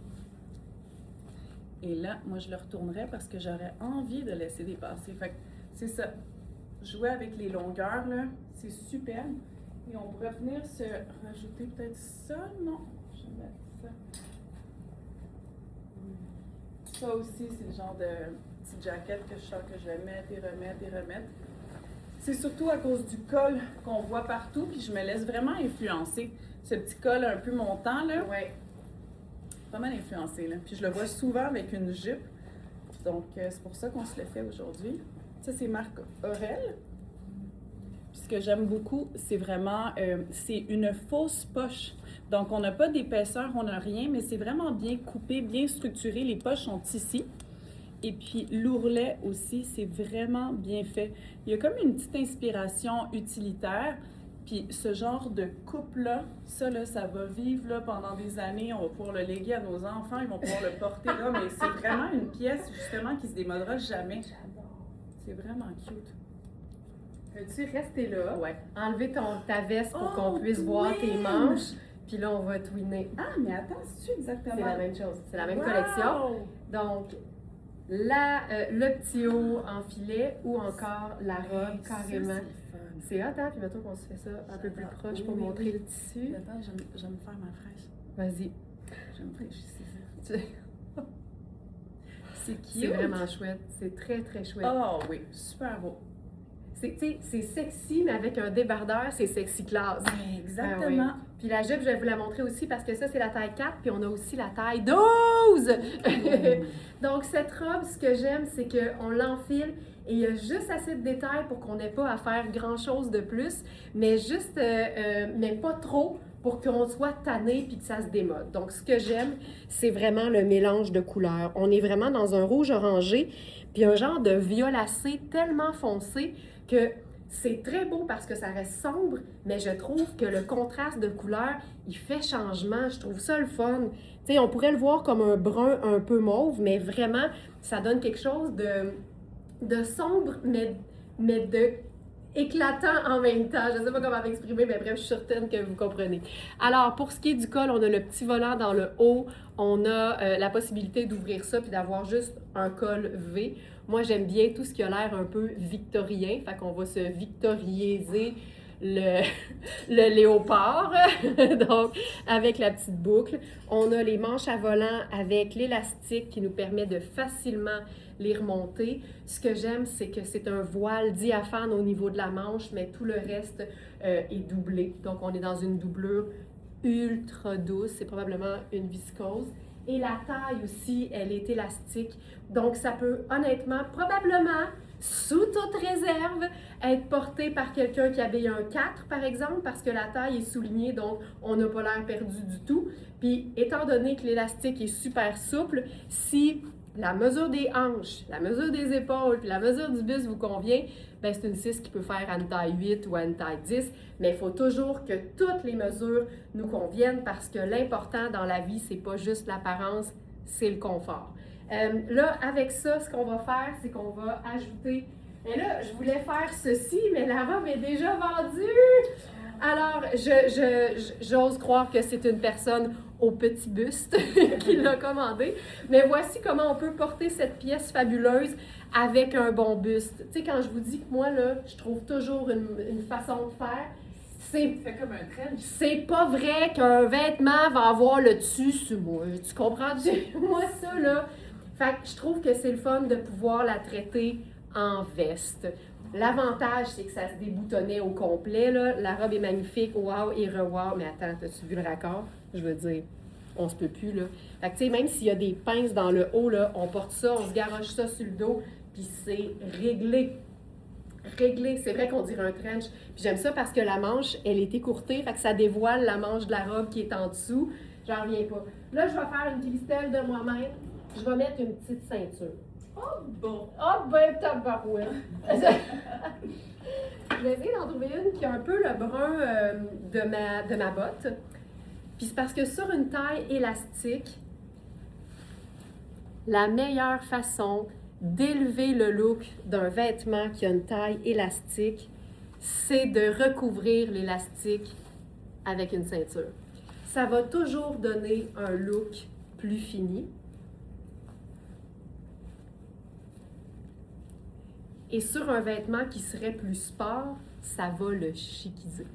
Et là, moi, je le retournerais parce que j'aurais envie de laisser dépasser. Fait que c'est ça. Jouer avec les longueurs, là, c'est superbe. Et on pourrait venir se rajouter peut-être ça, non? Je vais mettre ça. Ça aussi, c'est le genre de petite jaquette que je sens que je vais mettre et remettre et remettre. C'est surtout à cause du col qu'on voit partout, puis je me laisse vraiment influencer. Ce petit col un peu montant, là. Ouais. Pas mal influencé, là. Puis je le vois souvent avec une jupe. Donc, c'est pour ça qu'on se le fait aujourd'hui. Ça, c'est marque Aurel. Puis ce que j'aime beaucoup, c'est vraiment, c'est une fausse poche. Donc, on n'a pas d'épaisseur, on n'a rien, mais c'est vraiment bien coupé, bien structuré. Les poches sont ici. Et puis, l'ourlet aussi, c'est vraiment bien fait. Il y a comme une petite inspiration utilitaire. Puis, ce genre de coupe-là, ça va vivre là, pendant des années. On va pouvoir le léguer à nos enfants, ils vont pouvoir le porter là. Mais c'est vraiment une pièce, justement, qui se démodera jamais. C'est vraiment cute. Peux-tu rester là? Ouais. Enlever ta veste pour qu'on puisse voir tes manches. Puis là, on va twinner. Ah, mais attends, c'est exactement... C'est la même chose. C'est la même collection. Donc, le petit haut en filet ou encore la robe carrément. C'est hot, hein? Puis mettons qu'on se fait ça un peu plus proche pour montrer le tissu. Attends, je vais me faire ma fraîche. Vas-y. Je vais me fraîcher, c'est ça. C'est cute. C'est vraiment chouette. C'est très, très chouette. Oh oui, super beau. C'est sexy, mais avec un débardeur, c'est sexy class. Exactement. Ah oui. Puis la jupe, je vais vous la montrer aussi parce que ça, c'est la taille 4, puis on a aussi la taille 12! Donc, cette robe, ce que j'aime, c'est qu'on l'enfile et il y a juste assez de détails pour qu'on n'ait pas à faire grand-chose de plus, mais juste, mais pas trop pour qu'on soit tanné puis que ça se démode. Donc, ce que j'aime, c'est vraiment le mélange de couleurs. On est vraiment dans un rouge orangé, puis un genre de violacé tellement foncé que c'est très beau parce que ça reste sombre, mais je trouve que le contraste de couleurs, il fait changement. Je trouve ça le fun. Tu sais, on pourrait le voir comme un brun un peu mauve, mais vraiment, ça donne quelque chose de sombre, mais de éclatant en même temps. Je ne sais pas comment m'exprimer, mais bref, je suis certaine que vous comprenez. Alors, pour ce qui est du col, on a le petit volant dans le haut. On a la possibilité d'ouvrir ça puis d'avoir juste un col V. Moi, j'aime bien tout ce qui a l'air un peu victorien. Fait qu'on va se victoriaiser le léopard. Donc, avec la petite boucle. On a les manches à volant avec l'élastique qui nous permet de facilement les remonter. Ce que j'aime, c'est que c'est un voile diaphane au niveau de la manche, mais tout le reste est doublé. Donc, on est dans une doublure ultra douce. C'est probablement une viscose. Et la taille aussi, elle est élastique. Donc, ça peut honnêtement, probablement, sous toute réserve, être porté par quelqu'un qui habille un 4, par exemple, parce que la taille est soulignée, donc on n'a pas l'air perdu du tout. Puis, étant donné que l'élastique est super souple, si la mesure des hanches, la mesure des épaules, puis la mesure du buste vous convient, bien, c'est une 6 qui peut faire à une taille 8 ou à une taille 10, mais il faut toujours que toutes les mesures nous conviennent parce que l'important dans la vie, c'est pas juste l'apparence, c'est le confort. Là, avec ça, ce qu'on va faire, c'est qu'on va ajouter... Et là, je voulais faire ceci, mais la robe est déjà vendue! Alors, j'ose croire que c'est une personne au petit buste qui l'a commandé. Mais voici comment on peut porter cette pièce fabuleuse avec un bon buste. Tu sais, quand je vous dis que moi, là, je trouve toujours une façon de faire, c'est comme un trench. C'est pas vrai qu'un vêtement va avoir le dessus sur moi. Tu comprends-tu? Moi, ça, là... Fait que je trouve que c'est le fun de pouvoir la traiter en veste. L'avantage, c'est que ça se déboutonnait au complet, là. La robe est magnifique, wow et re-wow. Mais attends, as-tu vu le raccord? Je veux dire, on se peut plus, là. Fait que, tu sais, même s'il y a des pinces dans le haut, là, on porte ça, on se garoche ça sur le dos, puis c'est réglé. Réglé. C'est vrai qu'on dirait un trench. Puis j'aime ça parce que la manche, elle est écourtée, fait que ça dévoile la manche de la robe qui est en dessous. J'en reviens pas. Là, je vais faire une glistelle de moi-même. Je vais mettre une petite ceinture. Oh bon! Oh ben tabarouette! Je vais essayer d'en trouver une qui a un peu le brun de ma botte. Puis c'est parce que sur une taille élastique, la meilleure façon d'élever le look d'un vêtement qui a une taille élastique, c'est de recouvrir l'élastique avec une ceinture. Ça va toujours donner un look plus fini. Et sur un vêtement qui serait plus sport, ça va le chiquiser.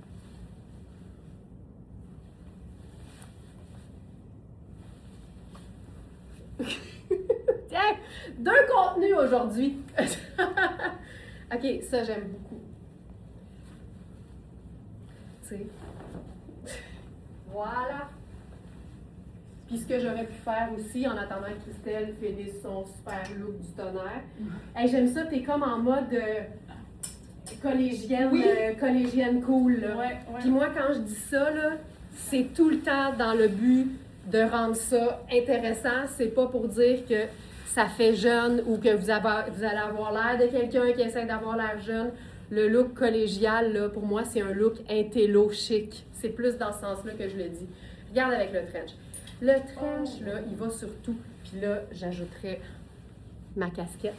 Tiens, deux contenus aujourd'hui. OK, ça j'aime beaucoup. Tu sais. Voilà. Puis ce que j'aurais pu faire aussi en attendant que Christelle finisse son super look du tonnerre. Hey, j'aime ça, t'es comme en mode collégienne, Oui. Collégienne cool. Là. Ouais. Puis moi, quand je dis ça, là, c'est tout le temps dans le but de rendre ça intéressant. C'est pas pour dire que ça fait jeune ou que vous allez avoir l'air de quelqu'un qui essaie d'avoir l'air jeune. Le look collégial, là, pour moi, c'est un look intello chic. C'est plus dans ce sens-là que je le dis. Regarde avec le trench. Le trench, là, il va sur tout. Puis là, j'ajouterais ma casquette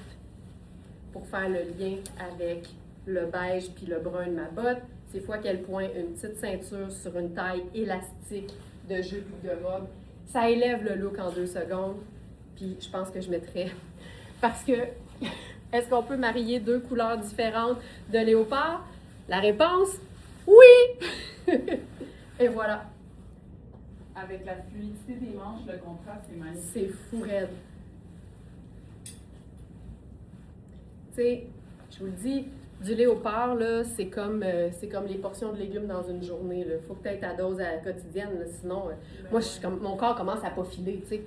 pour faire le lien avec le beige puis le brun de ma botte. C'est fois quel point une petite ceinture sur une taille élastique de jupe ou de robe. Ça élève le look en 2 secondes. Puis je pense que je mettrais... Parce que, est-ce qu'on peut marier 2 couleurs différentes de léopard? La réponse, oui! Et voilà. Avec la fluidité des manches, le contraste est magnifique. C'est fou raide. Tu sais, je vous le dis, du léopard, là, c'est comme les portions de légumes dans une journée. Il faut que tu aies ta dose à la quotidienne, là, sinon, moi, mon corps commence à pas filer, tu sais.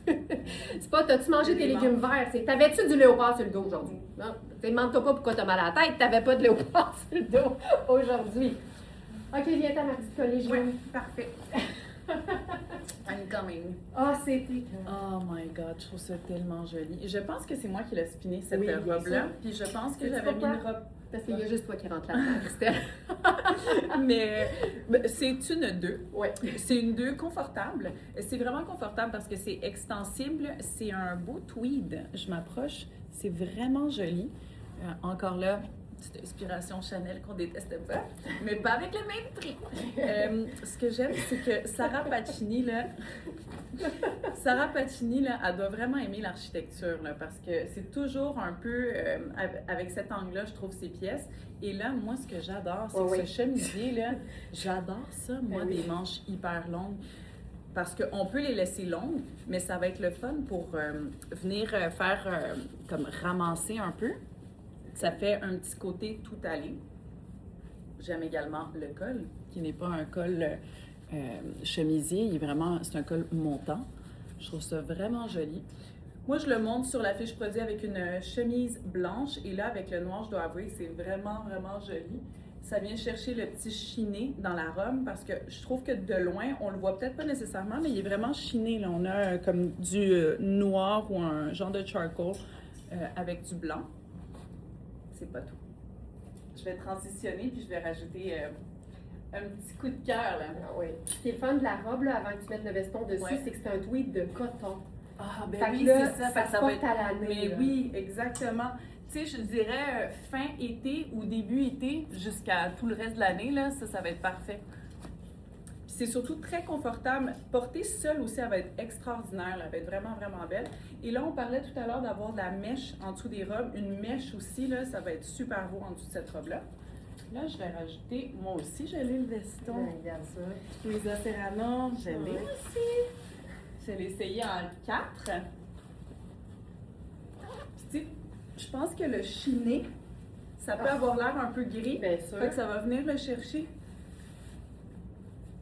C'est pas, t'as-tu mangé tes légumes verts? T'avais-tu du léopard sur le dos aujourd'hui? Non. Demande-toi pas pourquoi t'as mal à la tête, t'avais pas de léopard sur le dos aujourd'hui. OK, viens-t'en, ma petite collégienne. Oui, parfait. I'm coming. Ah, c'était... Oh my god, je trouve ça tellement joli. Je pense que c'est moi qui l'ai spiné cette Oui, bien robe-là. sûr. Puis je pense que Sais-tu j'avais mis pourquoi? une robe. Parce qu'il y a juste toi qui rentre là-dedans, Christelle. Mais c'est une 2. Oui. C'est une 2 confortable. C'est vraiment confortable parce que c'est extensible. C'est un beau tweed. Je m'approche. C'est vraiment joli. Encore là, petite inspiration Chanel qu'on déteste pas, mais pas avec le même prix. Ce que j'aime, c'est que Sarah Pacini, là, elle doit vraiment aimer l'architecture, là, parce que c'est toujours un peu, avec cet angle-là, je trouve, ses pièces. Et là, moi, ce que j'adore, c'est que ce chemisier, là, j'adore ça, moi, des manches hyper longues. Parce qu'on peut les laisser longues, mais ça va être le fun pour venir faire, comme ramasser un peu. Ça fait un petit côté tout allé. J'aime également le col, qui n'est pas un col chemisier, c'est un col montant. Je trouve ça vraiment joli. Moi, je le monte sur la fiche produit avec une chemise blanche, et là, avec le noir, je dois avouer, c'est vraiment, vraiment joli. Ça vient chercher le petit chiné dans la robe, parce que je trouve que de loin, on le voit peut-être pas nécessairement, mais il est vraiment chiné. Là. On a comme du noir ou un genre de charcoal avec du blanc. C'est pas tout. Je vais transitionner puis je vais rajouter un petit coup de cœur là. Ah oui. Ce qui est le fun de la robe, là, avant que tu mettes le veston dessus, c'est que c'est un tweed de coton. Ah, ben oui, c'est ça. Ça va être à l'année. Mais là. oui, exactement. Tu sais, je dirais fin été ou début été jusqu'à tout le reste de l'année, là, ça va être parfait. C'est surtout très confortable. Portée seule aussi, elle va être extraordinaire. Elle va être vraiment, vraiment belle. Et là, on parlait tout à l'heure d'avoir de la mèche en dessous des robes. Une mèche aussi, là, ça va être super beau en dessous de cette robe-là. Là, je vais rajouter, moi aussi, j'ai le veston. Ouais, regarde ça. Luisa Serrano, je l'ai aussi. Je l'ai essayé en 4. Puis, tu sais, je pense que le chiné, ça peut avoir l'air un peu gris. Bien sûr. Fait que ça va venir le chercher.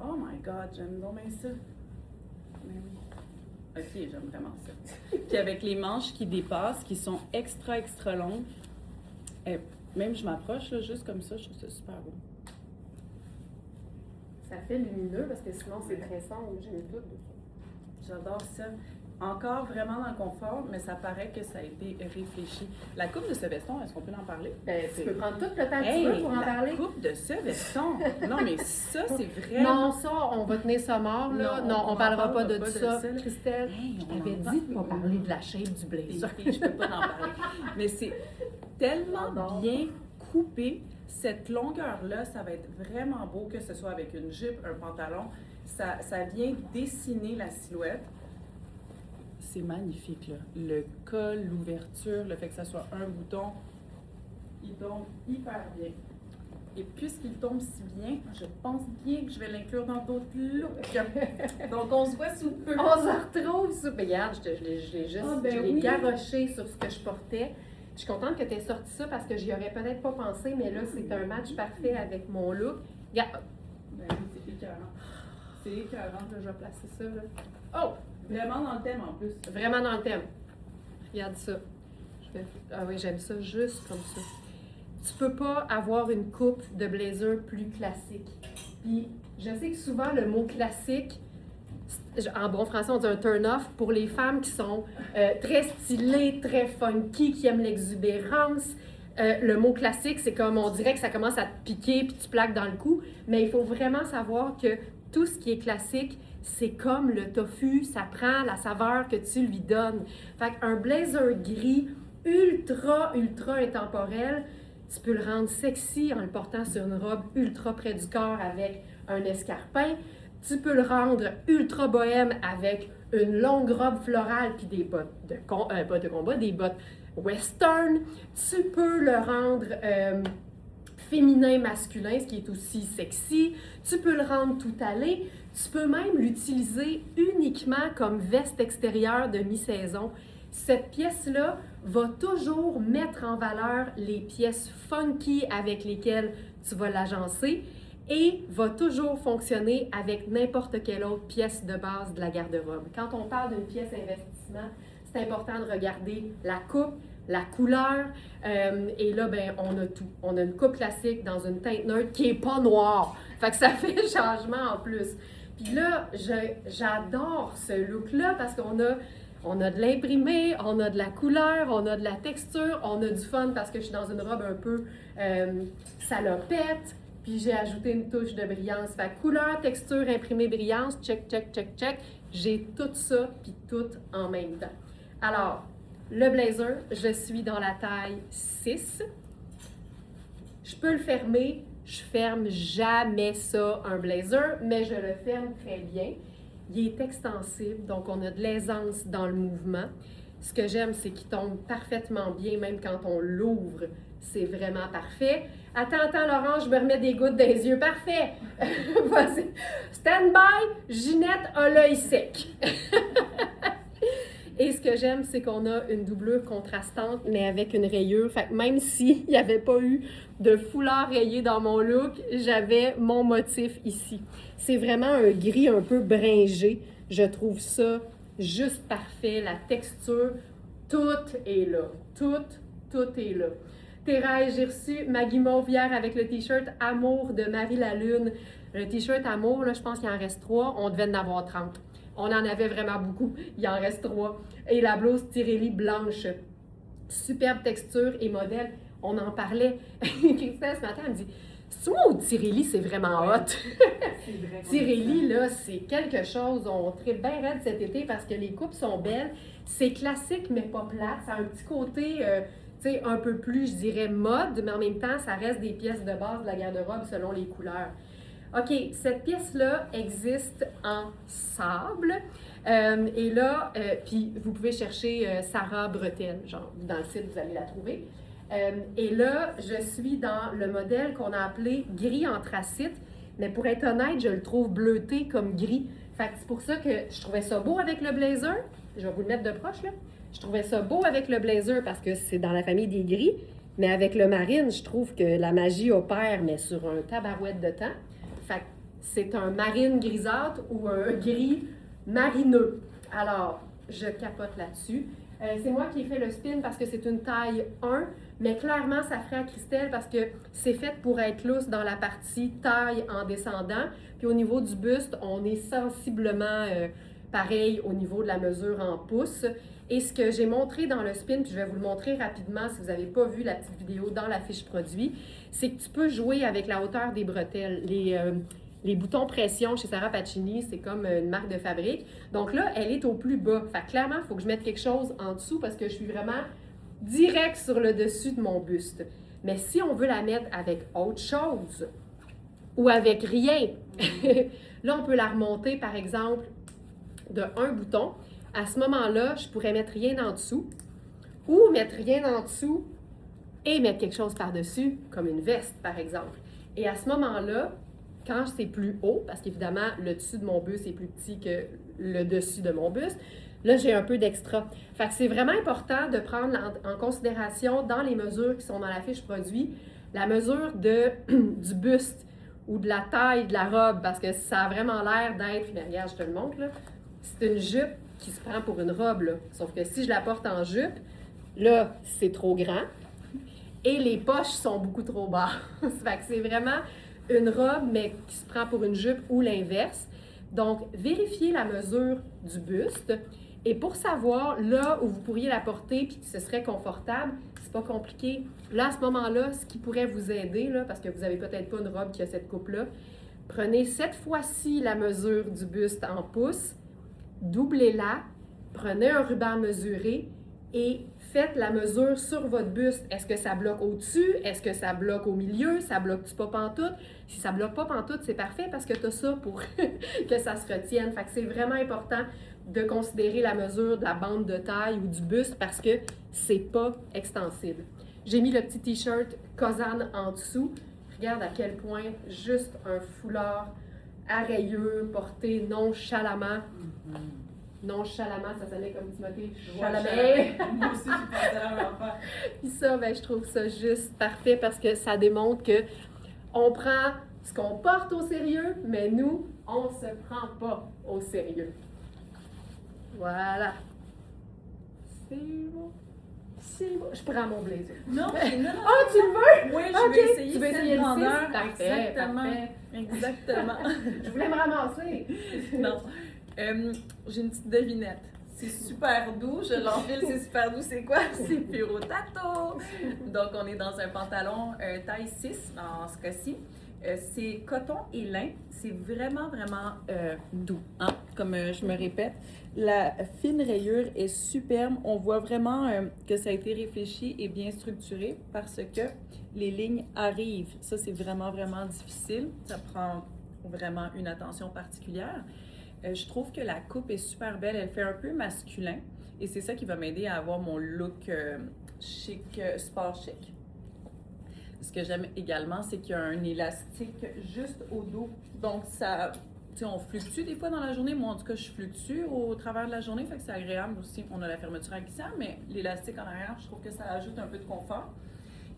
Oh my god, j'aime donc bien ça. Mais oui. Ok, j'aime vraiment ça. Puis avec les manches qui dépassent, qui sont extra, extra longues, même je m'approche, là, juste comme ça, je trouve ça super beau. Ça fait lumineux parce que sinon c'est très sombre, j'ai le doute de ça. J'adore ça. encore vraiment dans le confort, mais ça paraît que ça a été réfléchi. La coupe de ce veston, est-ce qu'on peut en parler? Ben, tu peux prendre tout le temps que tu veux pour en parler. La coupe de ce veston! Non, mais ça, c'est vraiment... Non, ça, on va tenir ça mort, là. Non, on parlera pas de ça. Christelle, je t'avais dit de pas parler de la shape du blazer. Je peux pas en parler. Mais c'est tellement bien coupé. Cette longueur-là, ça va être vraiment beau, que ce soit avec une jupe, un pantalon. Ça vient dessiner la silhouette. C'est magnifique, là. Le col, l'ouverture, le fait que ça soit un bouton, il tombe hyper bien. Et puisqu'il tombe si bien, je pense bien que je vais l'inclure dans d'autres looks. Donc, on se voit sous peu. On se retrouve sous... Ben, regarde, je l'ai juste je l'ai garoché sur ce que je portais. Je suis contente que tu aies sorti ça parce que j'y aurais peut-être pas pensé, mais là, c'est un match parfait avec mon look. Regarde. Ben oui, c'est écœurant. C'est écœurant. Là, je vais placer ça, là. Oh! Vraiment dans le thème, en plus. Vraiment dans le thème. Regarde ça. Ah oui, j'aime ça juste comme ça. Tu peux pas avoir une coupe de blazer plus classique. Puis, je sais que souvent, le mot classique, en bon français, on dit un turn-off pour les femmes qui sont très stylées, très funky, qui aiment l'exubérance. Le mot classique, c'est comme on dirait que ça commence à te piquer puis tu plaques dans le cou. Mais il faut vraiment savoir que tout ce qui est classique, c'est comme le tofu, ça prend la saveur que tu lui donnes. Fait qu'un blazer gris ultra intemporel, tu peux le rendre sexy en le portant sur une robe ultra près du corps avec un escarpin. Tu peux le rendre ultra bohème avec une longue robe florale puis des bottes pas de combat, des bottes western. Tu peux le rendre féminin, masculin, ce qui est aussi sexy. Tu peux le rendre tout allé. Tu peux même l'utiliser uniquement comme veste extérieure de mi-saison. Cette pièce-là va toujours mettre en valeur les pièces funky avec lesquelles tu vas l'agencer et va toujours fonctionner avec n'importe quelle autre pièce de base de la garde-robe. Quand on parle d'une pièce investissement, c'est important de regarder la coupe, la couleur, et là, ben, on a tout. On a une coupe classique dans une teinte neutre qui n'est pas noire. Fait que ça fait un changement en plus. Puis là, j'adore ce look-là parce qu'on a de l'imprimé, on a de la couleur, on a de la texture, on a du fun parce que je suis dans une robe un peu salopette. Puis j'ai ajouté une touche de brillance. Fait que couleur, texture, imprimé, brillance, check. J'ai tout ça, puis tout en même temps. Alors, le blazer, je suis dans la taille 6. Je peux le fermer. Je ferme jamais ça, un blazer, mais je le ferme très bien. Il est extensible, donc on a de l'aisance dans le mouvement. Ce que j'aime, c'est qu'il tombe parfaitement bien, même quand on l'ouvre. C'est vraiment parfait. Attends, Laurent, je me remets des gouttes dans les yeux. Parfait! Vas-y. Stand by, Ginette a l'œil sec. Et ce que j'aime, c'est qu'on a une doublure contrastante, mais avec une rayure. Fait que même s'il n'y avait pas eu de foulard rayé dans mon look, j'avais mon motif ici. C'est vraiment un gris un peu bringé. Je trouve ça juste parfait. La texture, tout est là. Tout est là. Thérèse, j'ai reçu Maggie Mauve hier avec le t-shirt Amour de Marie la Lune. Le t-shirt Amour, là, je pense qu'il en reste 3. On devait en avoir 30. On en avait vraiment beaucoup. Il en reste 3. Et la blouse Tirelli blanche. Superbe texture et modèle. On en parlait. Christelle, ce matin, elle me dit « C'est moi ou Tirelli, c'est vraiment hot? » Tirelli, là, c'est quelque chose. On tripe bien raide cet été parce que les coupes sont belles. C'est classique, mais pas plate. Ça a un petit côté... un peu plus, je dirais, mode, mais en même temps, ça reste des pièces de base de la garde-robe selon les couleurs. OK, cette pièce-là existe en sable. Et là, puis vous pouvez chercher Sarah Bretel, genre, dans le site, vous allez la trouver. Et là, je suis dans le modèle qu'on a appelé gris anthracite, mais pour être honnête, je le trouve bleuté comme gris. Fait que c'est pour ça que je trouvais ça beau avec le blazer. Je vais vous le mettre de proche, là. Je trouvais ça beau avec le blazer parce que c'est dans la famille des gris, mais avec le marine, je trouve que la magie opère, mais sur un tabarouette de temps. Fait que c'est un marine grisâtre ou un gris marineux. Alors, je capote là-dessus. C'est moi qui ai fait le spin parce que c'est une taille 1, mais clairement, ça ferait à Christelle parce que c'est fait pour être lousse dans la partie taille en descendant. Puis au niveau du buste, on est sensiblement Pareil au niveau de la mesure en pouces. Et ce que j'ai montré dans le spin, puis je vais vous le montrer rapidement si vous n'avez pas vu la petite vidéo dans la fiche produit, c'est que tu peux jouer avec la hauteur des bretelles. Les boutons pression chez Sarah Pacini, c'est comme une marque de fabrique. Donc là, elle est au plus bas. Fait que clairement, il faut que je mette quelque chose en dessous parce que je suis vraiment direct sur le dessus de mon buste. Mais si on veut la mettre avec autre chose ou avec rien, là, on peut la remonter, par exemple, de un bouton. À ce moment-là, je pourrais mettre rien en dessous ou mettre rien en dessous et mettre quelque chose par-dessus, comme une veste, par exemple. Et à ce moment-là, quand c'est plus haut, parce qu'évidemment, le dessus de mon buste est plus petit que le dessus de mon buste, là, j'ai un peu d'extra. Fait que c'est vraiment important de prendre en considération dans les mesures qui sont dans la fiche produit, la mesure du buste ou de la taille de la robe, parce que ça a vraiment l'air d'être, mais regarde, je te le montre, là, c'est une jupe qui se prend pour une robe, là. Sauf que si je la porte en jupe, là, c'est trop grand et les poches sont beaucoup trop basses. Fait que c'est vraiment une robe, mais qui se prend pour une jupe ou l'inverse. Donc, vérifiez la mesure du buste. Et pour savoir là où vous pourriez la porter puis que ce serait confortable, c'est pas compliqué. Là, à ce moment-là, ce qui pourrait vous aider, là, parce que vous avez peut-être pas une robe qui a cette coupe-là, prenez cette fois-ci la mesure du buste en pouces, doublez-la, prenez un ruban mesuré et faites la mesure sur votre buste. Est-ce que ça bloque au-dessus? Est-ce que ça bloque au milieu? Ça bloque-tu pas pantoute? Si ça bloque pas pantoute, c'est parfait parce que tu as ça pour que ça se retienne. Fait que c'est vraiment important de considérer la mesure de la bande de taille ou du buste parce que c'est pas extensible. J'ai mis le petit t-shirt Kozan en dessous. Regarde à quel point juste un foulard arrayeux, porté nonchalamment. Nonchalamment, ça sonnait comme Timothée Chalamet. Moi aussi, j'ai pensé à la même affaire. Puis ça, ben, je trouve ça juste parfait parce que ça démontre que on prend ce qu'on porte au sérieux, mais nous, on se prend pas au sérieux. Voilà. C'est bon. C'est bon. Je prends mon blazer. Non, non. Oh, tu le veux? Oui, je Ok, vais essayer tu veux cette essayer le grandeur. six? Parfait, Exactement. parfait. Exactement. Je voulais me ramasser. Non. J'ai une petite devinette. C'est super doux, je l'enfile, c'est super doux. C'est quoi? C'est Puro Tato! Donc, on est dans un pantalon taille 6 en ce cas-ci. C'est coton et lin. C'est vraiment, vraiment doux. Hein? Comme je me répète, la fine rayure est superbe. On voit vraiment que ça a été réfléchi et bien structuré parce que les lignes arrivent. Ça, c'est vraiment, vraiment difficile. Ça prend vraiment une attention particulière. Je trouve que la coupe est super belle. Elle fait un peu masculin. Et c'est ça qui va m'aider à avoir mon look chic, sport chic. Ce que j'aime également, c'est qu'il y a un élastique juste au dos. Donc, ça, tu sais, on fluctue des fois dans la journée. Moi, en tout cas, je fluctue au travers de la journée. Fait que c'est agréable aussi. On a la fermeture à glissière, mais l'élastique en arrière, je trouve que ça ajoute un peu de confort.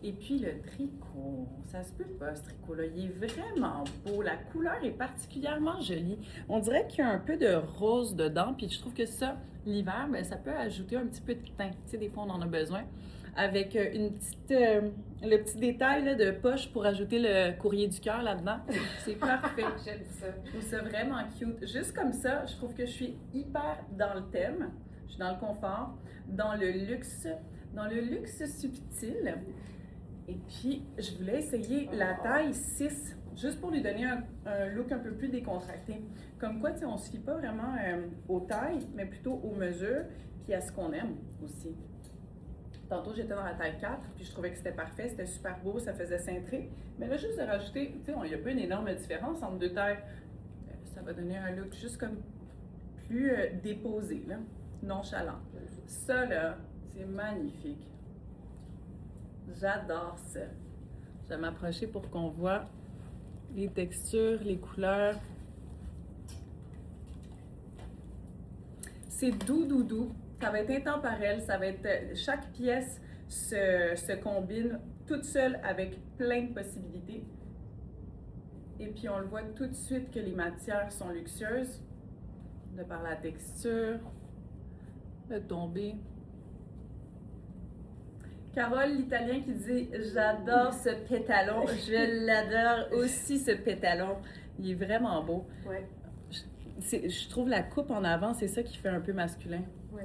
Et puis, le tricot, ça se peut pas, ce tricot-là. Il est vraiment beau. La couleur est particulièrement jolie. On dirait qu'il y a un peu de rose dedans. Puis, je trouve que ça, l'hiver, bien, ça peut ajouter un petit peu de teint. Tu sais, des fois, on en a besoin. Avec une petite, le petit détail là, de poche pour ajouter le courrier du cœur là-dedans. C'est parfait. J'aime ça. Je trouve ça vraiment cute. Juste comme ça, je trouve que je suis hyper dans le thème. Je suis dans le confort, dans le luxe subtil. Et puis, je voulais essayer la taille 6, juste pour lui donner un look un peu plus décontracté. Comme quoi, tu sais, on ne se fie pas vraiment aux tailles, mais plutôt aux mesures, puis à ce qu'on aime aussi. Tantôt, j'étais dans la taille 4, puis je trouvais que c'était parfait, c'était super beau, ça faisait cintré. Mais là, juste de rajouter, tu sais, il n'y a pas une énorme différence entre deux tailles. Ça va donner un look juste comme plus déposé, là, nonchalant. Ça, là, c'est magnifique. J'adore ça. Je vais m'approcher pour qu'on voit les textures, les couleurs. C'est doux, doux, doux. Ça va être intemporel. Ça va être... Chaque pièce se combine toute seule avec plein de possibilités. Et puis, on le voit tout de suite que les matières sont luxueuses, de par la texture, le tombé. Carole, l'Italien, qui dit « J'adore ce pétalon, je l'adore aussi ce pétalon. » Il est vraiment beau. Ouais. je trouve la coupe en avant, c'est ça qui fait un peu masculin. Oui.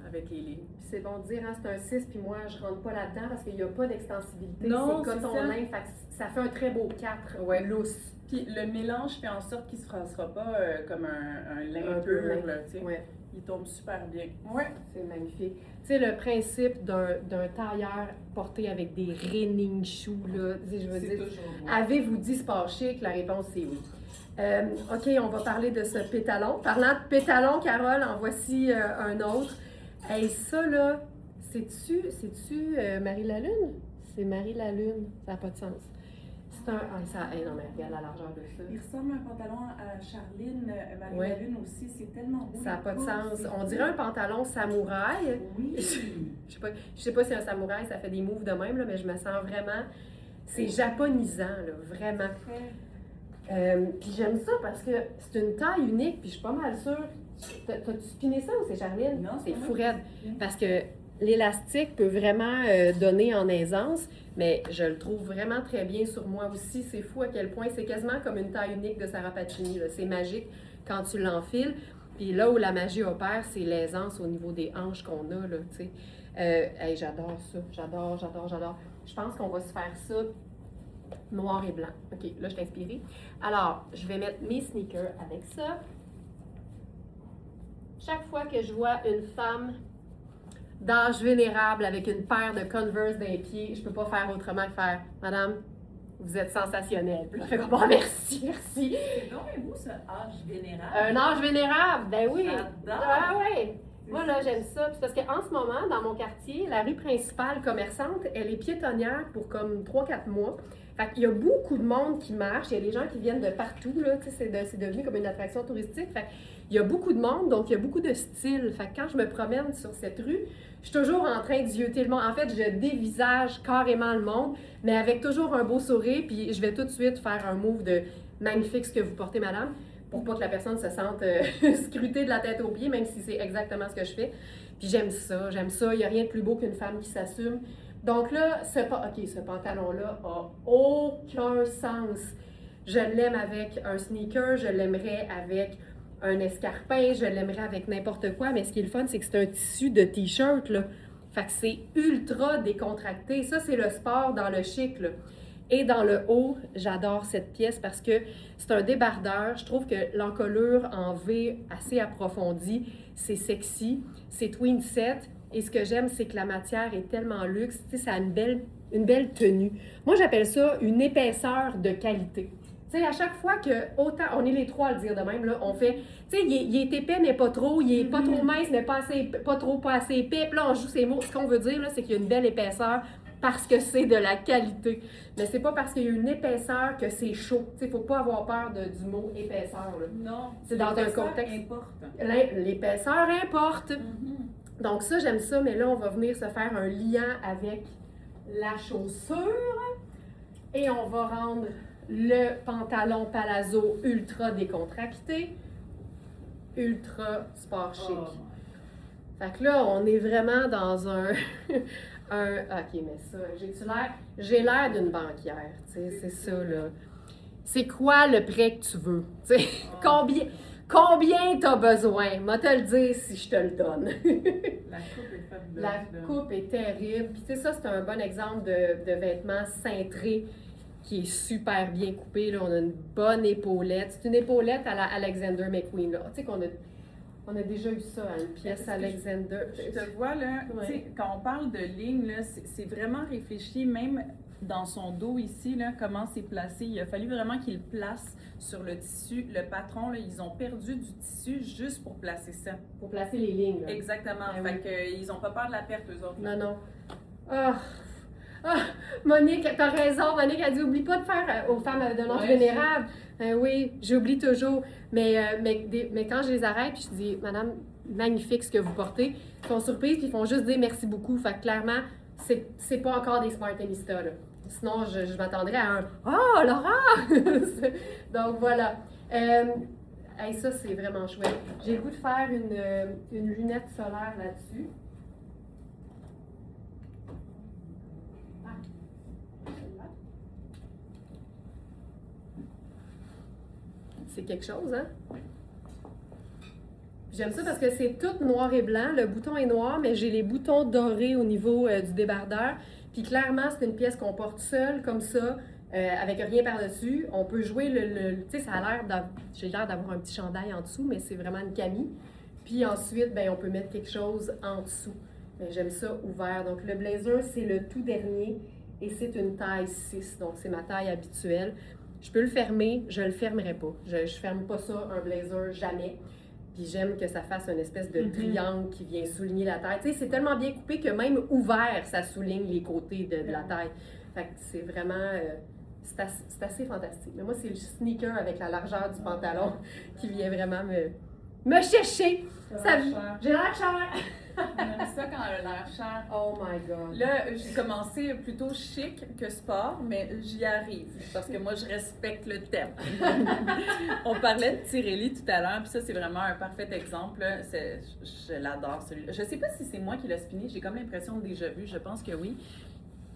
Avec les lignes. Puis c'est bon de dire, hein, c'est un 6, puis moi, je rentre pas là-dedans parce qu'il n'y a pas d'extensibilité. Non, c'est coton ça. lin, fait que ça fait un très beau 4, lousse. Puis le mélange fait en sorte qu'il ne se froissera pas comme un lin Un peu pur, lin. là, tu sais. Ouais. Il tombe super bien. Ouais. C'est magnifique. Tu sais, le principe d'un tailleur porté avec des renning shoes, là, tu sais, je veux dire, toujours beau. avez-vous dit sport chic? La réponse, c'est oui. OK, on va parler de ce pétalon. Parlant de pétalon, Carole, en voici un autre. Hey, ça, là, c'est-tu Marie Lalune? C'est Marie Lalune. Ça n'a pas de sens. C'est un... non, mais regarde la largeur de ça. Il ressemble à un pantalon à Charline, Marie Ouais. Lalune aussi. C'est tellement beau. Ça n'a pas de sens. C'est On dirait un pantalon samouraï. Oui. Je sais pas si un samouraï, ça fait des moves de même, là, mais je me sens vraiment... C'est japonisant, là, vraiment. Puis j'aime ça parce que c'est une taille unique, puis je suis pas mal sûre. T'as-tu spiné ça ou c'est Charline? Non, c'est pas fou moi. raide. Parce que l'élastique peut vraiment donner en aisance, mais je le trouve vraiment très bien sur moi aussi. C'est fou à quel point c'est quasiment comme une taille unique de Sarah Pacini. C'est magique quand tu l'enfiles. Puis là où la magie opère, c'est l'aisance au niveau des hanches qu'on a, là, tu sais. Hey, j'adore ça. J'adore. Je pense qu'on va se faire ça noir et blanc. OK, là, je suis inspirée. Alors, je vais mettre mes sneakers avec ça. Chaque fois que je vois une femme d'âge vénérable avec une paire de Converse dans les pieds, je peux pas faire autrement que faire « Madame, vous êtes sensationnelle. » Puis là, je fais comme « Bon, merci. » C'est donc un beau, ce âge vénérable. Un âge vénérable, ben oui. J'adore. Ah ouais. Moi, là, j'aime ça. Puis parce qu'en ce moment, dans mon quartier, la rue principale commerçante, elle est piétonnière pour comme 3-4 mois. Fait qu'il y a beaucoup de monde qui marche. Il y a des gens qui viennent de partout, là. Tu sais, c'est devenu comme une attraction touristique. Fait qu'il y a beaucoup de monde, donc il y a beaucoup de styles. Fait que quand je me promène sur cette rue, je suis toujours en train d'yeuter le monde. En fait, je dévisage carrément le monde, mais avec toujours un beau sourire. Puis je vais tout de suite faire un move de « magnifique ce que vous portez, madame », pour pas que la personne se sente scrutée de la tête aux pieds, même si c'est exactement ce que je fais. Puis j'aime ça. Il n'y a rien de plus beau qu'une femme qui s'assume. Donc là, ce pantalon-là a aucun sens. Je l'aime avec un sneaker, je l'aimerais avec un escarpin, je l'aimerais avec n'importe quoi, mais ce qui est le fun, c'est que c'est un tissu de t-shirt, là. Fait que c'est ultra décontracté. Ça, c'est le sport dans le chic, là. Et dans le haut, j'adore cette pièce parce que c'est un débardeur. Je trouve que l'encolure en V assez approfondie, c'est sexy, c'est twin set. Et ce que j'aime, c'est que la matière est tellement luxe, tu sais, ça a une belle tenue. Moi, j'appelle ça une épaisseur de qualité. Tu sais, à chaque fois que, autant, on est les trois à le dire de même, là, on fait, tu sais, il est épais, mais pas trop, il est pas trop mince, mais pas assez épais. Puis là, on joue ces mots. Ce qu'on veut dire, là, c'est qu'il y a une belle épaisseur parce que c'est de la qualité. Mais c'est pas parce qu'il y a une épaisseur que c'est chaud. Tu sais, faut pas avoir peur du mot épaisseur, là. Non, c'est dans un contexte. L'épaisseur importe. Donc ça, j'aime ça, mais là, on va venir se faire un liant avec la chaussure et on va rendre le pantalon palazzo ultra décontracté, ultra sport chic. Fait que là, on est vraiment dans un... OK, mais ça, j'ai l'air d'une banquière, tu sais, c'est ça, là. C'est quoi le prêt que tu veux? Tu sais, combien t'as besoin? Moi, te le dire si je te le donne. La coupe est fabuleuse. La coupe est terrible. Puis, tu sais, ça, c'est un bon exemple de vêtements cintrés qui est super bien coupé. Là. On a une bonne épaulette. C'est une épaulette à la Alexander McQueen. Là. Tu sais qu'on on a déjà eu ça, une pièce Alexander. Je te vois, là, tu sais, quand on parle de ligne, là, c'est vraiment réfléchi, même dans son dos ici, là, comment c'est placé. Il a fallu vraiment qu'il place sur le tissu. Le patron, là, ils ont perdu du tissu juste pour placer ça. Pour placer les lignes. Là. Exactement. Fait qu'ils n'ont pas peur de la perte, eux autres. Là. Non. Monique, t'as raison. Monique a dit, oublie pas de faire aux femmes d'un âge vénérable. Oui, j'oublie toujours. Mais quand je les arrête, puis je dis, madame, magnifique ce que vous portez, ils sont surprises, puis ils font juste dire merci beaucoup. Fait que clairement, c'est pas encore des Smartanistas, là. Sinon, je m'attendrais à un « Oh, Laura! » Donc, voilà. Ça, c'est vraiment chouette. J'ai le goût de faire une lunette solaire là-dessus. C'est quelque chose, hein? J'aime ça parce que c'est tout noir et blanc. Le bouton est noir, mais j'ai les boutons dorés au niveau du débardeur. Puis clairement, c'est une pièce qu'on porte seule, comme ça, avec rien par-dessus. On peut jouer tu sais, ça a j'ai l'air d'avoir un petit chandail en dessous, mais c'est vraiment une camie. Puis ensuite, ben, on peut mettre quelque chose en dessous. Mais j'aime ça ouvert. Donc le blazer, c'est le tout dernier et c'est une taille 6. Donc c'est ma taille habituelle. Je peux le fermer, je le fermerai pas. Je ferme pas ça, un blazer, jamais. Puis j'aime que ça fasse une espèce de triangle qui vient souligner la taille. Tu sais, c'est tellement bien coupé que même ouvert, ça souligne les côtés de la taille. Fait que c'est vraiment... c'est assez fantastique. Mais moi, c'est le sneaker avec la largeur du pantalon qui vient vraiment me chercher. J'ai l'air cher. On aime ça quand elle a l'air cher. Oh my God. Là, j'ai commencé plutôt chic que sport, mais j'y arrive parce que moi, je respecte le thème. On parlait de Tirelli tout à l'heure, puis ça, c'est vraiment un parfait exemple. Là. Je l'adore, celui-là. Je sais pas si c'est moi qui l'ai spiné, j'ai comme l'impression de déjà vu, je pense que oui.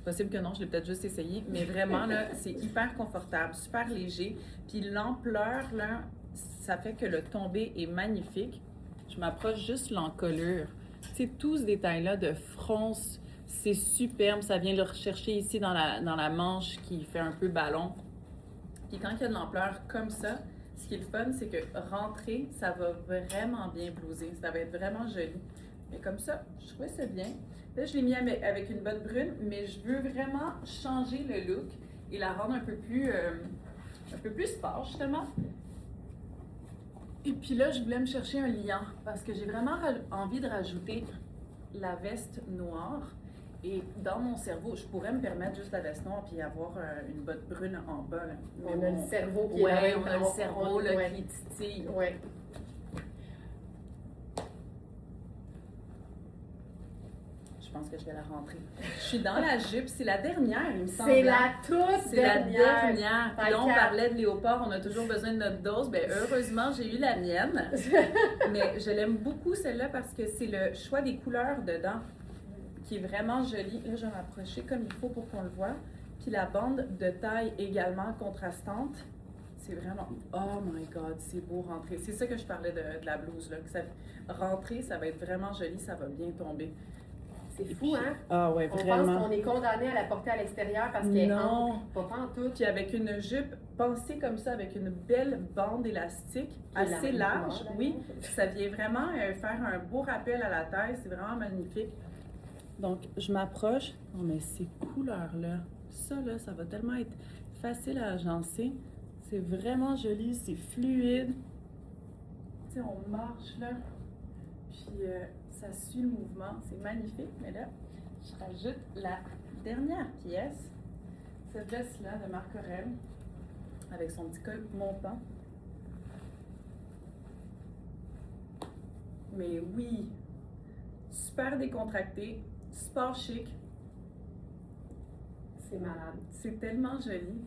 Possible que non, je l'ai peut-être juste essayé, mais vraiment, là, c'est hyper confortable, super léger. Puis l'ampleur, là, ça fait que le tombé est magnifique. Je m'approche juste l'encolure. Tu sais, tout ce détail-là de fronce, c'est superbe. Ça vient le rechercher ici dans la manche qui fait un peu ballon. Puis quand il y a de l'ampleur comme ça, ce qui est le fun, c'est que rentrer, ça va vraiment bien blouser. Ça va être vraiment joli. Mais comme ça, je trouvais ça bien. Là, je l'ai mis avec une botte brune, mais je veux vraiment changer le look et la rendre un peu plus sport, justement. Et puis là, je voulais me chercher un liant parce que j'ai vraiment envie de rajouter la veste noire. Et dans mon cerveau, je pourrais me permettre juste la veste noire puis avoir une botte brune en bas. Là. On a le cerveau qui est on a le cerveau là, qui titille. Ouais. Je pense que je vais la rentrer. Je suis dans la jupe, c'est la dernière, il me semble. C'est la toute dernière. Puis là, on parlait de léopard, on a toujours besoin de notre dose. Bien, heureusement, j'ai eu la mienne. Mais je l'aime beaucoup, celle-là, parce que c'est le choix des couleurs dedans qui est vraiment joli. Là, je vais m'approcher comme il faut pour qu'on le voit. Puis la bande de taille également contrastante. C'est vraiment... Oh my God, c'est beau rentrer. C'est ça que je parlais de la blouse, là. Rentrer, ça va être vraiment joli, ça va bien tomber. C'est fou, hein? Ah ouais, vraiment. On pense qu'on est condamné à la porter à l'extérieur parce qu'elle est ample, pas en tout. Puis avec une jupe pensée comme ça, avec une belle bande élastique, assez large, oui, ça vient vraiment faire un beau rappel à la taille, c'est vraiment magnifique. Donc, je m'approche. Non, mais ces couleurs-là, ça, là, ça va tellement être facile à agencer. C'est vraiment joli, c'est fluide. Tu sais, on marche, là, puis... ça suit le mouvement, c'est magnifique, mais là, je rajoute la dernière pièce, cette veste-là de Marc Aurèle, avec son petit col montant. Mais oui, super décontracté, sport chic. C'est malade. C'est tellement joli.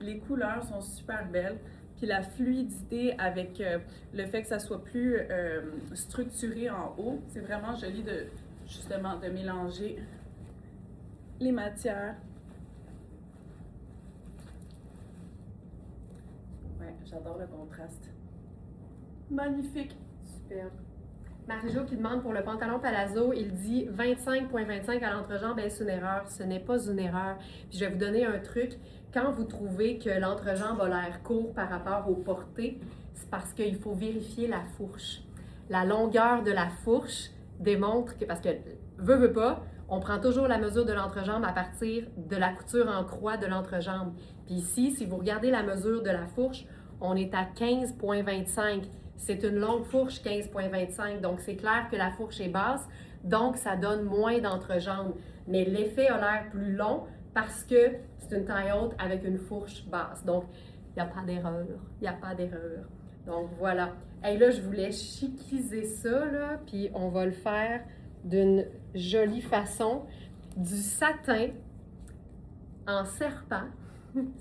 Les couleurs sont super belles. Puis la fluidité avec le fait que ça soit plus structuré en haut, c'est vraiment joli justement de mélanger les matières. Ouais, j'adore le contraste. Magnifique. Superbe. Marie-Jo qui demande pour le pantalon palazzo, il dit 25,25 à l'entrejambe, est-ce une erreur? Ce n'est pas une erreur. Puis je vais vous donner un truc. Quand vous trouvez que l'entrejambe a l'air court par rapport aux portées, c'est parce qu'il faut vérifier la fourche. La longueur de la fourche démontre que, parce que, veut pas, on prend toujours la mesure de l'entrejambe à partir de la couture en croix de l'entrejambe. Puis ici, si vous regardez la mesure de la fourche, on est à 15,25. C'est une longue fourche, 15,25. Donc, c'est clair que la fourche est basse, donc ça donne moins d'entrejambe. Mais l'effet a l'air plus long parce que c'est une taille haute avec une fourche basse. Donc, il n'y a pas d'erreur. Il n'y a pas d'erreur. Donc, voilà. Et là, je voulais chiquiser ça, là, puis on va le faire d'une jolie façon. Du satin en serpent,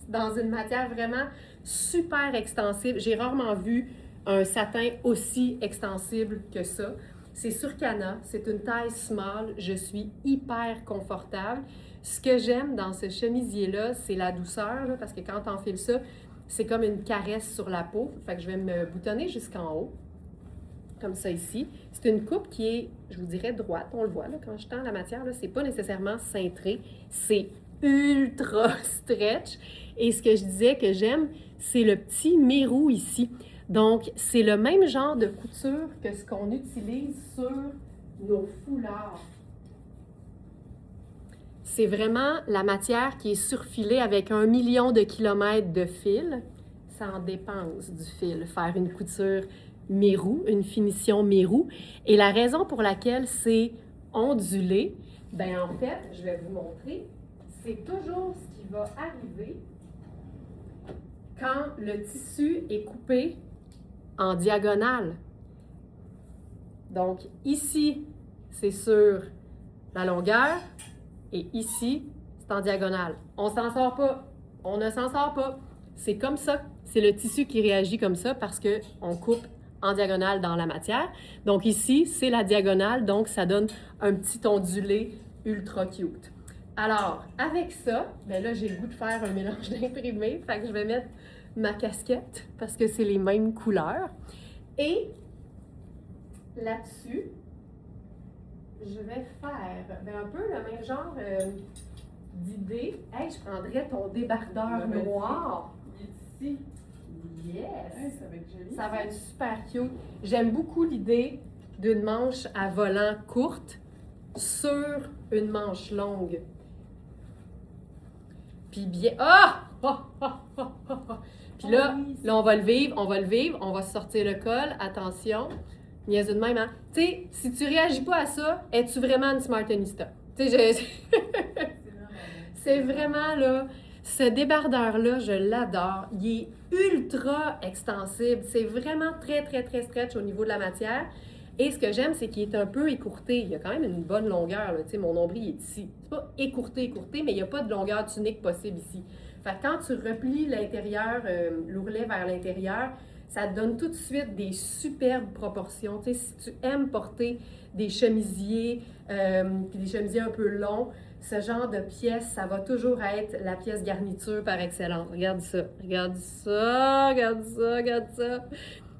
dans une matière vraiment super extensible. J'ai rarement vu un satin aussi extensible que ça. C'est sur Cana, c'est une taille small, je suis hyper confortable. Ce que j'aime dans ce chemisier-là, c'est la douceur, là, parce que quand on enfile ça, c'est comme une caresse sur la peau. Fait que je vais me boutonner jusqu'en haut. comme ça ici. C'est une coupe qui est, je vous dirais, droite. On le voit, là, quand je tends la matière, là, c'est pas nécessairement cintré. C'est ultra stretch. Et ce que je disais que j'aime, c'est le petit mérou ici. Donc, c'est le même genre de couture que ce qu'on utilise sur nos foulards. C'est vraiment la matière qui est surfilée avec 1 million de kilomètres de fil. Ça en dépense du fil, faire une couture mérou, une finition mérou. Et la raison pour laquelle c'est ondulé, ben en fait, je vais vous montrer, c'est toujours ce qui va arriver quand le tissu est coupé en diagonale. Donc ici, c'est sur la longueur et ici, c'est en diagonale. On s'en sort pas. On ne s'en sort pas. C'est comme ça. C'est le tissu qui réagit comme ça parce qu'on coupe en diagonale dans la matière. Donc ici, c'est la diagonale, donc ça donne un petit ondulé ultra cute. Alors, avec ça, ben là, j'ai le goût de faire un mélange d'imprimé, fait que je vais mettre ma casquette parce que c'est les mêmes couleurs. Et là-dessus, je vais faire ben, un peu le même genre d'idée. Hey, je prendrais ton débardeur noir. Ici. Yes! Ouais, ça va être joli. Ça va être super cute. J'aime beaucoup l'idée d'une manche à volant courte sur une manche longue. Puis bien... Ah! Puis là, on va le vivre, on va sortir le col. Attention. Niaiseux de même, hein? Tu sais, si tu réagis pas à ça, es-tu vraiment une smartenista? Tu sais, c'est vraiment là... Ce débardeur-là, je l'adore. Il est ultra extensible. C'est vraiment très, très, très stretch au niveau de la matière. Et ce que j'aime, c'est qu'il est un peu écourté. Il y a quand même une bonne longueur. Là. Tu sais, mon nombril est ici. C'est pas écourté, mais il n'y a pas de longueur tunique possible ici. Fait que quand tu replies l'intérieur, l'ourlet vers l'intérieur, ça te donne tout de suite des superbes proportions. Tu sais, si tu aimes porter des chemisiers, puis des chemisiers un peu longs, ce genre de pièce, ça va toujours être la pièce garniture par excellence. Regarde ça, regarde ça, regarde ça, regarde ça.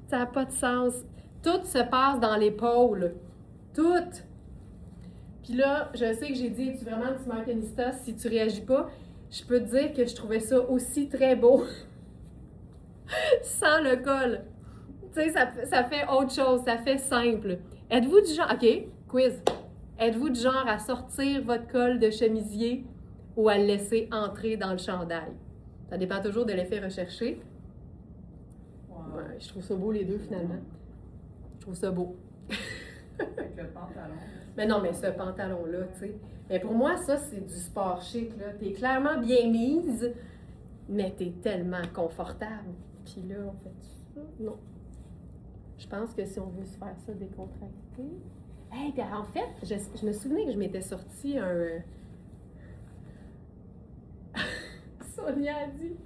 Ça n'a pas de sens. Tout se passe dans l'épaule. Tout. Puis là, je sais que j'ai dit, es-tu vraiment une smartenista? Si tu réagis pas, je peux te dire que je trouvais ça aussi très beau sans le col. Tu sais, ça fait autre chose, ça fait simple. Êtes-vous du genre... OK, quiz. Êtes-vous du genre à sortir votre col de chemisier ou à le laisser entrer dans le chandail? Ça dépend toujours de l'effet recherché. Wow. Ouais, je trouve ça beau les deux finalement. Je trouve ça beau. Avec le pantalon. Mais non, mais ce pantalon-là, tu sais. Mais pour moi, ça, c'est du sport chic, là. T'es clairement bien mise, mais t'es tellement confortable. Puis là, on fait ça? Non. Je pense que si on veut se faire ça décontracté... Hey, en fait, je me souvenais que je m'étais sorti un... Sonia a dit,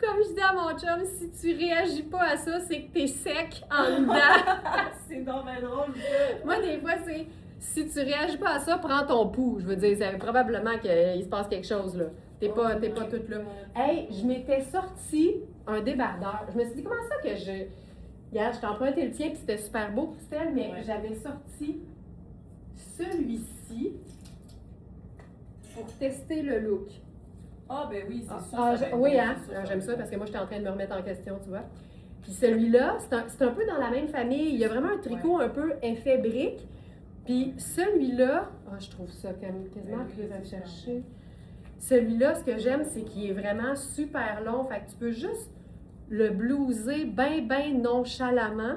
comme je dis à mon chum, si tu réagis pas à ça, c'est que t'es sec en dedans. C'est dommage drôle, ça. Moi, des fois, c'est, si tu réagis pas à ça, prends ton pouls. Je veux dire, c'est probablement qu'il se passe quelque chose, là. T'es pas toute là. Hey, je m'étais sorti un débardeur. Je me suis dit, comment ça que je... Regarde, je t'ai emprunté le tien, puis c'était super beau, Christelle, mais Ouais. j'avais sorti celui-ci pour tester le look. Ah, ben oui, c'est sûr. Ah, ça va être oui, beau, hein? c'est sûr, J'aime va ça être parce que beau. moi, j'étais en train de me remettre en question, tu vois. Puis celui-là, c'est un peu dans la même famille. Il y a vraiment un tricot un peu effet brique. Puis celui-là, je trouve ça quasiment Ben oui, plus c'est recherché. Celui-là, ce que j'aime, c'est qu'il est vraiment super long. Fait que tu peux juste le blouser ben nonchalamment.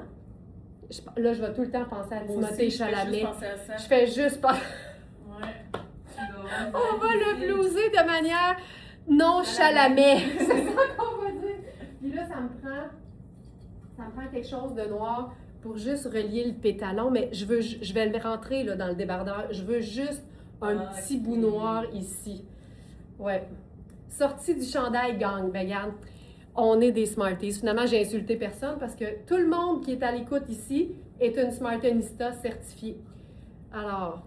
Là, je vais tout le temps penser à Moi Timothée aussi, je fais Chalamet. juste penser à ça. Je fais juste pas. Ouais. On va le blouser de manière nonchalamais. C'est ça qu'on va dire. Puis là, ça me prend quelque chose de noir pour juste relier le pétalon, mais je vais le rentrer là, dans le débardeur. Je veux juste un petit bout noir ici. Ouais. Sortie du chandail gang. Ben regarde, on est des Smarties. Finalement, j'ai insulté personne parce que tout le monde qui est à l'écoute ici est une Smartenista certifiée. Alors,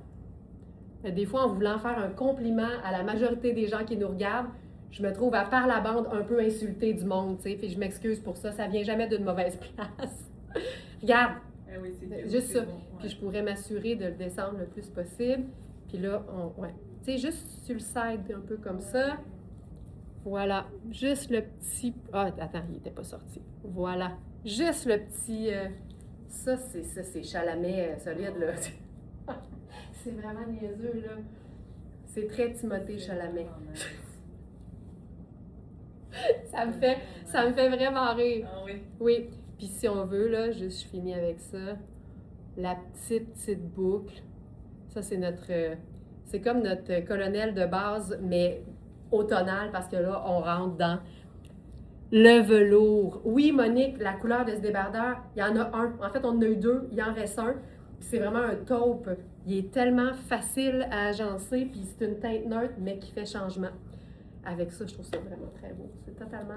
des fois, en voulant faire un compliment à la majorité des gens qui nous regardent, je me trouve à par la bande un peu insultée du monde, tu sais, puis je m'excuse pour ça, ça vient jamais d'une mauvaise place. Regarde, Ah oui, c'est cute, Juste c'est ça. beau, ouais. Puis je pourrais m'assurer de le descendre le plus possible. Puis là, ouais. Tu sais, juste sur le side, un peu comme ça. Voilà. Juste le petit... Ah, attends, il n'était pas sorti. Voilà. Juste le petit... Ça, c'est Chalamet solide, là. C'est vraiment niaiseux, là. C'est très Timothée Chalamet. Ça me fait vraiment rire. Ah oui. Oui. Puis si on veut, là, je finis avec ça. La petite boucle. Ça, c'est notre... c'est comme notre colonel de base, mais au tonal, parce que là, on rentre dans le velours. Oui, Monique, la couleur de ce débardeur, il y en a un. En fait, on en a eu deux, il en reste un. Puis c'est vraiment un taupe. Il est tellement facile à agencer, puis c'est une teinte neutre, mais qui fait changement. Avec ça, je trouve ça vraiment très beau. C'est totalement...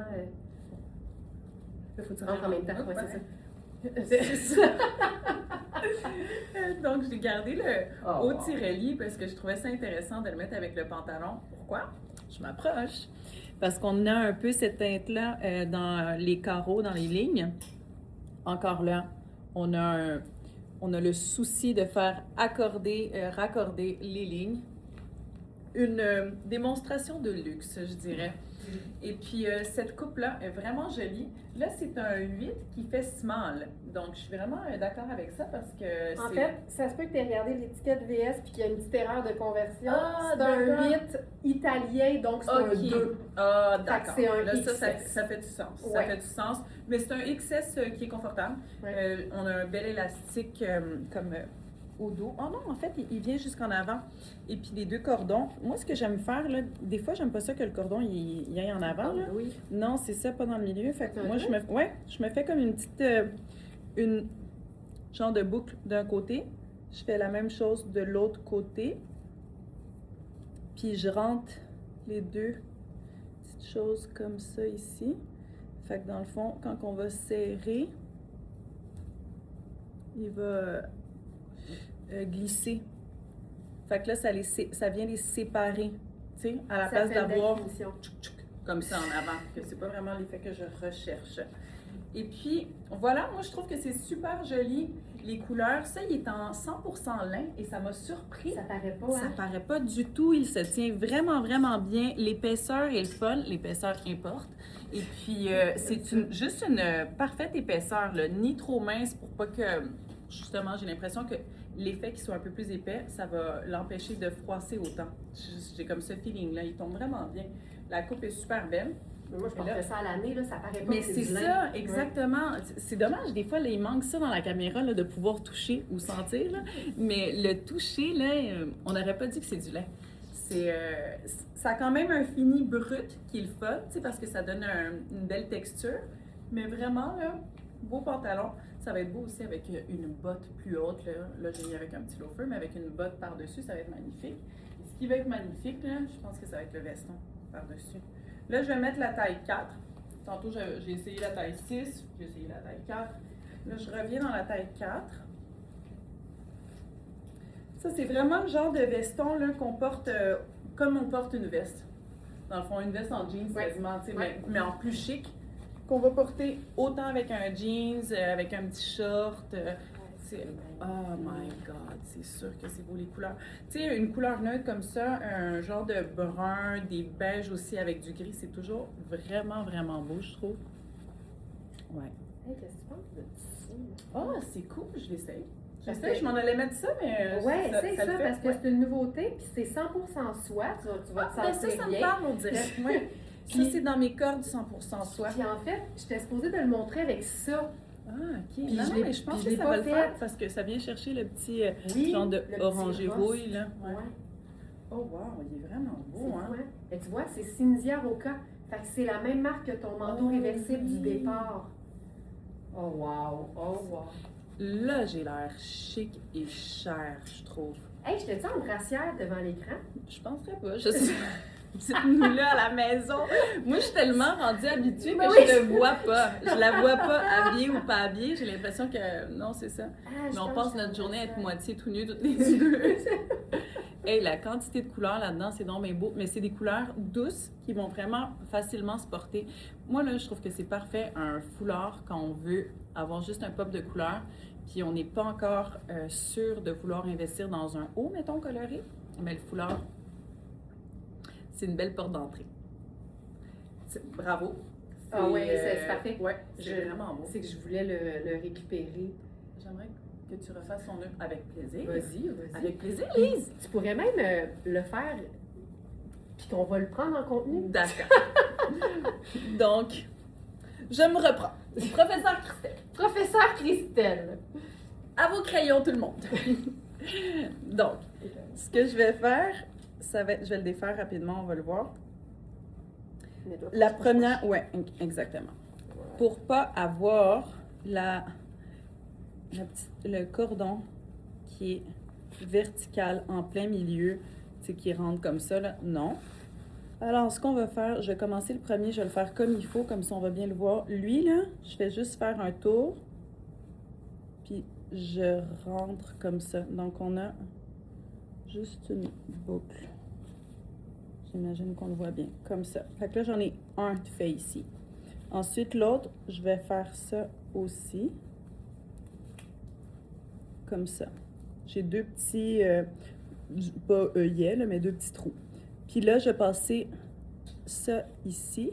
Là, faut que tu rentres en même temps. Ouais, c'est ça. C'est ça. Donc, j'ai gardé le haut wow. tirelli parce que je trouvais ça intéressant de le mettre avec le pantalon. Pourquoi? Je m'approche. Parce qu'on a un peu cette teinte-là dans les carreaux, dans les lignes. Encore là, on a le souci de faire raccorder les lignes. Une démonstration de luxe, je dirais. Et puis, cette coupe-là est vraiment jolie. Là, c'est un 8 qui fait small. Donc, je suis vraiment d'accord avec ça parce que En fait, ça se peut que tu aies regardé l'étiquette VS puis qu'il y a une petite erreur de conversion. C'est un 8 italien, donc c'est un 2. Ah, d'accord. C'est un Là, XS. ça fait du sens. Ouais. Ça fait du sens. Mais c'est un XS qui est confortable. Ouais. On a un bel élastique comme au dos. Oh non, en fait, il vient jusqu'en avant. Et puis les deux cordons. Moi, ce que j'aime faire, là, des fois, j'aime pas ça que le cordon il aille en avant. Là. Oui. Non, c'est ça, pas dans le milieu. Fait que moi, Mhm. je me fais comme une petite... une genre de boucle d'un côté. Je fais la même chose de l'autre côté. Puis je rentre les deux petites choses comme ça ici. Fait que dans le fond, quand on va serrer, il va glisser. Fait que là, ça vient les séparer, tu sais, à la place d'avoir comme ça en avant, que c'est pas vraiment l'effet que je recherche. Et puis, voilà, moi je trouve que c'est super joli, les couleurs. Ça, il est en 100% lin et ça m'a surpris. Ça paraît pas, Ça hein? paraît pas du tout, il se tient vraiment, vraiment bien. L'épaisseur est le fun, l'épaisseur importe. Et puis, c'est juste une parfaite épaisseur, là, ni trop mince pour pas que, justement, j'ai l'impression que l'effet qu'il soit un peu plus épais, ça va l'empêcher de froisser autant. J'ai comme ce feeling-là, il tombe vraiment bien. La coupe est super belle. Mais moi, je porterais ça à l'année, là, ça paraît pas. Mais que c'est du lin. ça, exactement. Ouais. C'est dommage, des fois, là, il manque ça dans la caméra, là, de pouvoir toucher ou sentir. Là. Mais le toucher, là, on n'aurait pas dit que c'est du lin. Ça a quand même un fini brut qui est le fun, parce que ça donne une belle texture. Mais vraiment, là, beau pantalon. Ça va être beau aussi avec une botte plus haute. Là j'ai mis avec un petit loafer, mais avec une botte par-dessus, ça va être magnifique. Et ce qui va être magnifique, là, je pense que ça va être le veston par-dessus. Là, je vais mettre la taille 4. Tantôt, j'ai essayé la taille 6, j'ai essayé la taille 4. Là, je reviens dans la taille 4. Ça, c'est vraiment le genre de veston là, qu'on porte comme on porte une veste. Dans le fond, une veste en jeans quasiment, mais en plus chic. Qu'on va porter autant avec un jeans, avec un petit short. Oh my God, c'est sûr que c'est beau les couleurs. Tu sais, une couleur neutre comme ça, un genre de brun, des beiges aussi avec du gris, c'est toujours vraiment, vraiment beau, je trouve. Ouais. Hey, qu'est-ce que tu penses de ça? Oh, c'est cool, je l'essaye. Je m'en allais mettre ça, mais. Ouais, c'est ça, parce que c'est une nouveauté, puis c'est 100% soie, tu vas te sentir ça bien. me parle, on dirait. Ouais. Ça, c'est dans mes cordes 100% soie. Puis en fait, j'étais supposée de le montrer avec ça. Ah, ok. Puis Non, mais je pense que ça va le faire parce que ça vient chercher le petit genre de orangé rouille, là. Ouais. Oh, wow, il est vraiment beau, hein? Ouais. Et tu vois, c'est Cinzia Roca. Fait que c'est la même marque que ton manteau réversible du départ. Oh, wow. Oh, wow. Là, j'ai l'air chic et cher, je trouve. Hey, je te dis en brassière devant l'écran? Je penserais pas. Je suis petite là à la maison. Moi, je suis tellement rendue habituée que je ne vois pas. Je la vois pas habillée ou pas habillée. J'ai l'impression que non, c'est ça. Mais on passe notre journée à être moitié tout nus toutes les deux. Hey, la quantité de couleurs là-dedans, c'est donc bien beau. Mais c'est des couleurs douces qui vont vraiment facilement se porter. Moi, là, je trouve que c'est parfait un foulard quand on veut avoir juste un pop de couleur. puis on n'est pas encore sûr de vouloir investir dans un haut, mettons, coloré, mais le foulard, c'est une belle porte d'entrée. Bravo. Ah oui, c'est parfait. Ouais, c'est vraiment beau. C'est que je voulais le récupérer. J'aimerais que tu refasses ton nœud avec plaisir. Vas-y. Avec plaisir, Lise. Tu pourrais même le faire, puis qu'on va le prendre en contenu. D'accord. Donc, je me reprends. Professeur Christelle. Professeur Christelle. À vos crayons, tout le monde. Donc, ce que je vais faire, je vais le défaire rapidement, on va le voir. La première, ouais, exactement. Pour pas avoir le cordon qui est vertical en plein milieu, tu sais, qui rentre comme ça, là, non. Alors, ce qu'on va faire, je vais commencer le premier, je vais le faire comme il faut, comme ça on va bien le voir. Lui, là, je vais juste faire un tour, puis je rentre comme ça. Donc, on a juste une boucle. J'imagine qu'on le voit bien, comme ça. Fait que là, j'en ai un de fait ici. Ensuite, l'autre, je vais faire ça aussi. Comme ça. J'ai deux petits, pas œillets, là, mais deux petits trous. Puis là, je vais passer ça ici.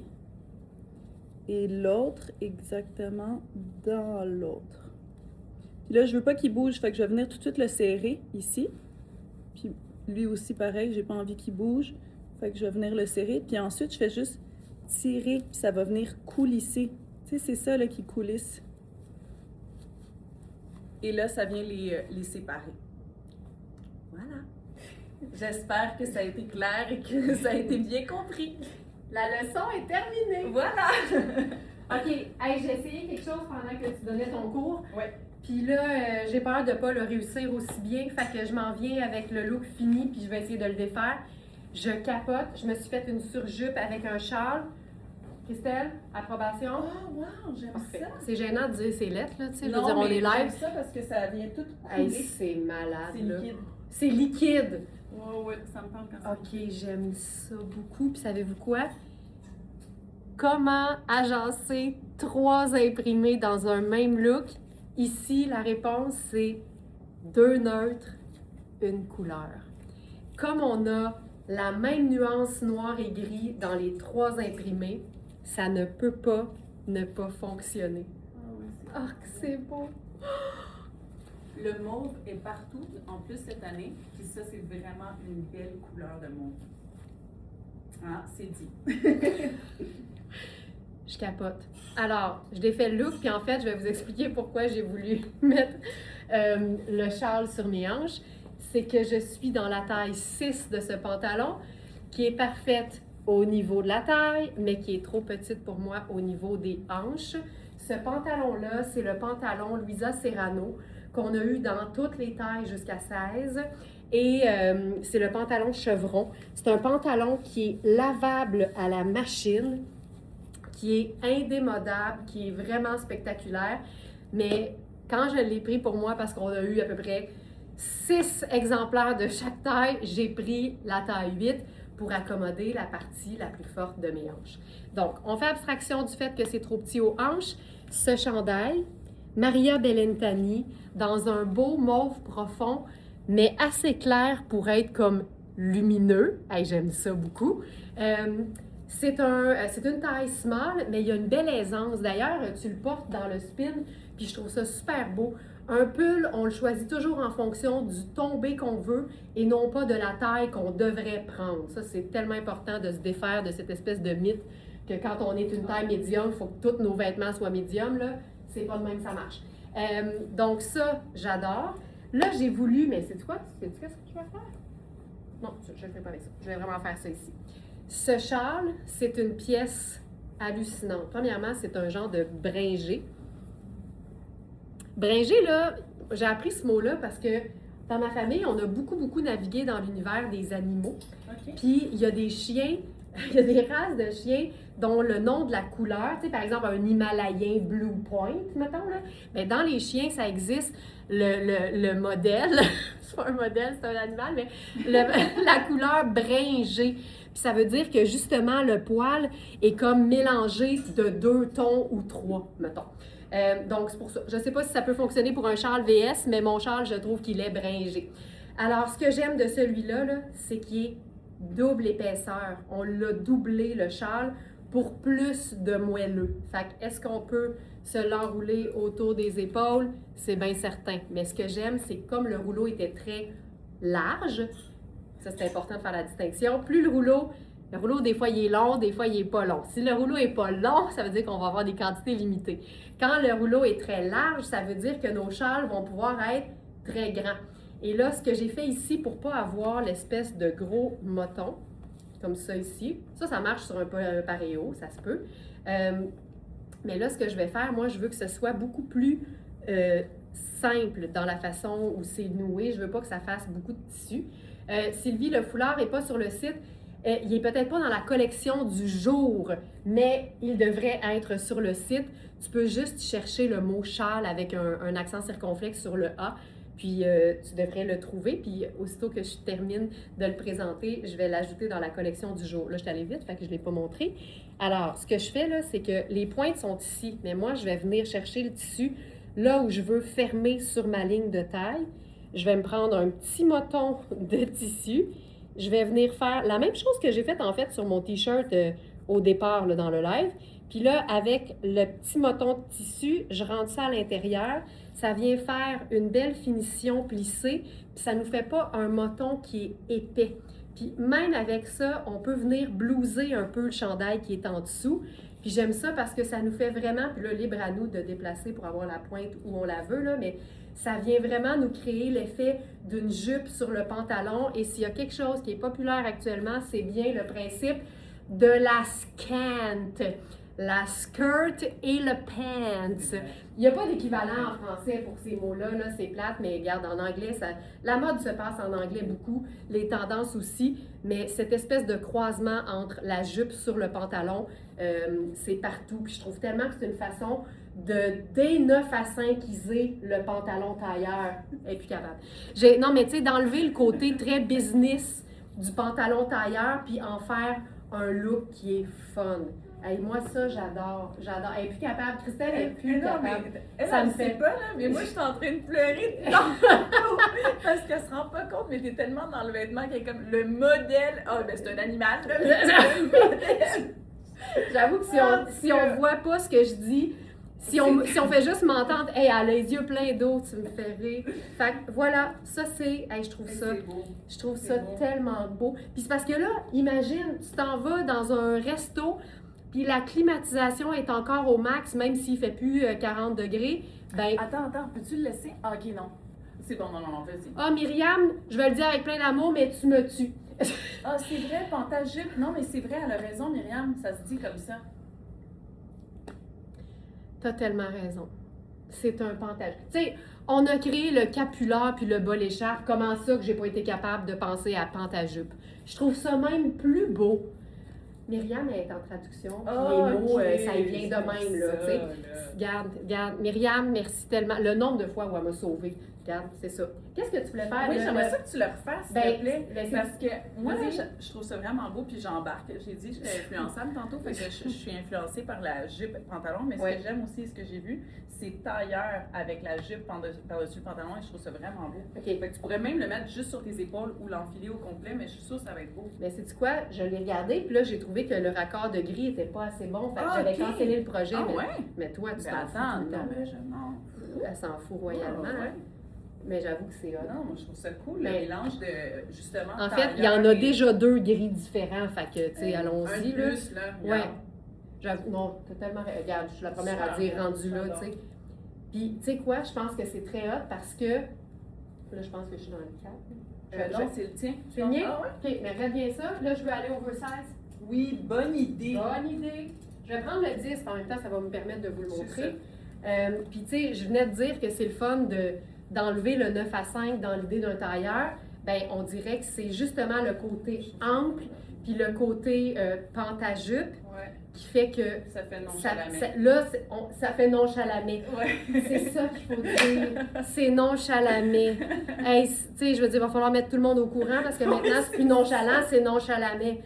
Et l'autre exactement dans l'autre. Puis là, je veux pas qu'il bouge, fait que je vais venir tout de suite le serrer ici. Puis lui aussi, pareil, j'ai pas envie qu'il bouge. Fait que je vais venir le serrer, puis ensuite, je fais juste tirer, puis ça va venir coulisser. Tu sais, c'est ça là, qui coulisse. Et là, ça vient les séparer. Voilà. J'espère que ça a été clair et que ça a été bien compris. La leçon est terminée. Voilà. OK, hey, j'ai essayé quelque chose pendant que tu donnais ton cours. Oui. Puis là, j'ai peur de pas le réussir aussi bien, fait que je m'en viens avec le look fini, puis je vais essayer de le défaire. Je capote, je me suis fait une surjupe avec un châle. Christelle, approbation? Oh, wow, j'aime ça. C'est gênant de dire ces lettres, là, tu sais. Je veux Non, dire, on mais est j'aime live. ça parce que ça vient tout Hey, couler. c'est malade, C'est là. liquide. C'est liquide. Ouais, ça me parle quand ça. OK, j'aime ça beaucoup. Puis savez-vous quoi? Comment agencer 3 imprimés dans un même look? Ici, la réponse, c'est 2 neutres, une couleur. Comme on a la même nuance noir et gris dans les 3 imprimés, ça ne peut pas ne pas fonctionner. Ah oui, Ah, que c'est beau! Le mauve est partout, en plus cette année, puis ça, c'est vraiment une belle couleur de mauve. Ah, c'est dit. Je capote. Alors, je défais le look, puis en fait, je vais vous expliquer pourquoi j'ai voulu mettre le châle sur mes hanches. C'est que je suis dans la taille 6 de ce pantalon, qui est parfaite au niveau de la taille, mais qui est trop petite pour moi au niveau des hanches. Ce pantalon-là, c'est le pantalon Luisa Serrano, qu'on a eu dans toutes les tailles jusqu'à 16. Et c'est le pantalon chevron. C'est un pantalon qui est lavable à la machine, qui est indémodable, qui est vraiment spectaculaire. Mais quand je l'ai pris pour moi, parce qu'on a eu à peu près 6 exemplaires de chaque taille, j'ai pris la taille 8 pour accommoder la partie la plus forte de mes hanches. Donc, on fait abstraction du fait que c'est trop petit aux hanches. Ce chandail, Maria Bellentani, dans un beau mauve profond, mais assez clair pour être comme lumineux. Hey, j'aime ça beaucoup. C'est une taille small, mais il y a une belle aisance. D'ailleurs, tu le portes dans le spin, puis je trouve ça super beau. Un pull, on le choisit toujours en fonction du tombé qu'on veut et non pas de la taille qu'on devrait prendre. Ça, c'est tellement important de se défaire de cette espèce de mythe que quand on est une taille médium, il faut que tous nos vêtements soient médiums. Là, c'est pas de même que ça marche. Donc ça, j'adore. Là, j'ai voulu, mais c'est quoi? Sais-tu qu'est-ce que je vais faire? Non, je ne fais pas avec ça. Je vais vraiment faire ça ici. Ce châle, c'est une pièce hallucinante. Premièrement, c'est un genre de bringé. Bringé, là, j'ai appris ce mot-là parce que dans ma famille, on a beaucoup navigué dans l'univers des animaux. OK. Puis, il y a des chiens il y a des races de chiens dont le nom de la couleur, tu sais, par exemple, un Himalayen Blue Point, mettons, là. Mais dans les chiens, ça existe le modèle, c'est pas un modèle, c'est un animal, mais la couleur bringée. Puis ça veut dire que justement, le poil est comme mélangé de 2 tons ou 3, mettons. Donc, c'est pour ça. Je ne sais pas si ça peut fonctionner pour un châle VS, mais mon châle, je trouve qu'il est bringé. Alors, ce que j'aime de celui-là, là, c'est qu'il est double épaisseur. On l'a doublé, le châle, pour plus de moelleux. Fait que, est-ce qu'on peut se l'enrouler autour des épaules? C'est bien certain. Mais ce que j'aime, c'est que comme le rouleau était très large, ça c'est important de faire la distinction, plus le rouleau, des fois il est long, des fois il est pas long. Si le rouleau est pas long, ça veut dire qu'on va avoir des quantités limitées. Quand le rouleau est très large, ça veut dire que nos châles vont pouvoir être très grands. Et là, ce que j'ai fait ici pour pas avoir l'espèce de gros moton, comme ça ici, ça marche sur un paréo, ça se peut. Mais là, ce que je vais faire, moi, je veux que ce soit beaucoup plus simple dans la façon où c'est noué. Je veux pas que ça fasse beaucoup de tissu. Sylvie, le foulard n'est pas sur le site. Il n'est peut-être pas dans la collection du jour, mais il devrait être sur le site. Tu peux juste chercher le mot châle avec un accent circonflexe sur le A, puis tu devrais le trouver. Puis aussitôt que je termine de le présenter, je vais l'ajouter dans la collection du jour. Là, je suis allée vite, fait que je ne l'ai pas montré. Alors, ce que je fais là, c'est que les pointes sont ici, mais moi, je vais venir chercher le tissu là où je veux fermer sur ma ligne de taille. Je vais me prendre un petit moton de tissu. Je vais venir faire la même chose que j'ai faite en fait sur mon t-shirt au départ là, dans le live. Puis là, avec le petit moton de tissu, je rentre ça à l'intérieur. Ça vient faire une belle finition plissée. Puis ça ne nous fait pas un moton qui est épais. Puis même avec ça, on peut venir blouser un peu le chandail qui est en dessous. Puis j'aime ça parce que ça nous fait vraiment, puis là, libre à nous de déplacer pour avoir la pointe où on la veut, là, mais ça vient vraiment nous créer l'effet d'une jupe sur le pantalon. Et s'il y a quelque chose qui est populaire actuellement, c'est bien le principe de la scant. La skirt et le pants. Il n'y a pas d'équivalent en français pour ces mots-là, là, c'est plate, mais regarde, en anglais, la mode se passe en anglais beaucoup, les tendances aussi, mais cette espèce de croisement entre la jupe sur le pantalon, c'est partout. Puis je trouve tellement que c'est une façon de dès 9 à 5iser le pantalon tailleur. Elle est plus capable. Non, mais tu sais, d'enlever le côté très business du pantalon tailleur, puis en faire un look qui est fun. Hey, moi, ça, j'adore. Elle est plus capable. Christelle est plus capable. Ça me fait pas, là, mais moi, je suis en train de pleurer tantôt parce qu'elle se rend pas compte, mais t'es tellement dans le vêtement qu'elle est comme le modèle. Ah, ben c'est un animal, là. J'avoue que si on voit pas ce que je dis, si on fait juste m'entendre, hey, elle a les yeux pleins d'eau, tu me fais rire. Fait que voilà, ça c'est, hey, je trouve ça beau. tellement beau. Puis c'est parce que là, imagine, tu t'en vas dans un resto, puis la climatisation est encore au max, même s'il fait plus 40 degrés. Ben, Attends, peux-tu le laisser? Ah, ok, non. C'est bon, non, vas-y. Ah, Myriam, je vais le dire avec plein d'amour, mais tu me tues. Ah, c'est vrai, pantajupe. Non, mais c'est vrai, elle a raison, Myriam, ça se dit comme ça. T'as tellement raison. C'est un pantage. Tu sais, on a créé le capular puis le bas l'écharpe. Comment ça que j'ai pas été capable de penser à pantajupe? Je trouve ça même plus beau. Myriam est en traduction. Les mots, ça y vient de même, là. Tu sais. Regarde. Myriam, merci tellement. Le nombre de fois où elle m'a sauvée. Regarde, c'est ça. Qu'est-ce que tu voulais faire? Oui, j'aimerais ça que tu le refasses, s'il te plaît. Parce que moi, Vas-y. je trouve ça vraiment beau, puis j'embarque. J'ai dit que j'étais influençable tantôt, fait que je suis influencée par la jupe pantalon, mais ce que j'aime aussi, ce que j'ai vu, c'est tailleur avec la jupe par-dessus le pantalon, et je trouve ça vraiment beau. OK. Fait que tu pourrais même le mettre juste sur tes épaules ou l'enfiler au complet, mais je suis sûre que ça va être beau. Mais sais-tu quoi? Je l'ai regardé, puis là, j'ai trouvé que le raccord de gris était pas assez bon. Fait que j'avais cancellé le projet. Ah mais, ouais? mais toi, tu Ben t'en fous. attends, tout le temps. mais je m'en fous. Elle s'en fout royalement. Ah, ouais. hein. Mais j'avoue que c'est hot. Non, moi je trouve ça cool, le Mais- mélange de justement. En fait, il y en a tailleur et- déjà 2 gris différents. Fait que, tu sais, allons-y. Un là. plus, là. Ouais. regarde. J'avoue, non, t'as tellement. Regarde, je suis la première à Super dire bien, rendu là, j'adore. tu sais. Puis, tu sais quoi, je pense que c'est très hot parce que. Là, je pense que je suis dans le cadre. Non, c'est le tien. C'est le mien? Ah ouais? Ok, mais regarde bien ça. Là, je veux aller oversize. Oui, bonne idée. Bonne idée. Je vais prendre le 10, en même temps, ça va me permettre de vous le C'est montrer. Puis, tu sais, je venais de dire que c'est le fun d'enlever le 9 à 5 dans l'idée d'un tailleur. Bien, on dirait que c'est justement le côté ample puis le côté pante-à-jupe Ouais, qui fait que ça fait ça, nonchalamment. là, ça fait nonchalamé. Ouais. C'est ça qu'il faut dire. C'est nonchalamé. Hey, tu sais, je veux dire, il va falloir mettre tout le monde au courant parce que maintenant, c'est plus nonchalant, c'est nonchalamé.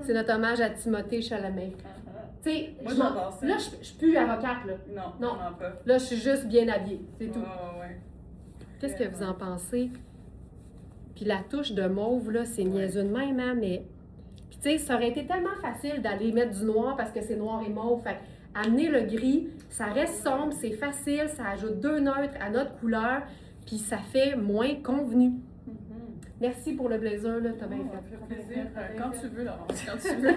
C'est notre hommage à Timothée Chalamet. Tu sais, Moi, j'adore ça. là, je suis plus avocate, là. Non, Non. vraiment pas. Là, je suis juste bien habillée, c'est tout. Ouais. Qu'est-ce que vous en pensez? Puis la touche de mauve, là, c'est niaiseux de même, hein, mais... Puis tu sais, ça aurait été tellement facile d'aller mettre du noir parce que c'est noir et mauve. Fait amener le gris, ça reste sombre, c'est facile, ça ajoute 2 neutres à notre couleur, puis ça fait moins convenu. Merci pour le blazer, là, t'as bien Ça fait. fait plaisir. Quand tu veux, Laurence, quand tu veux.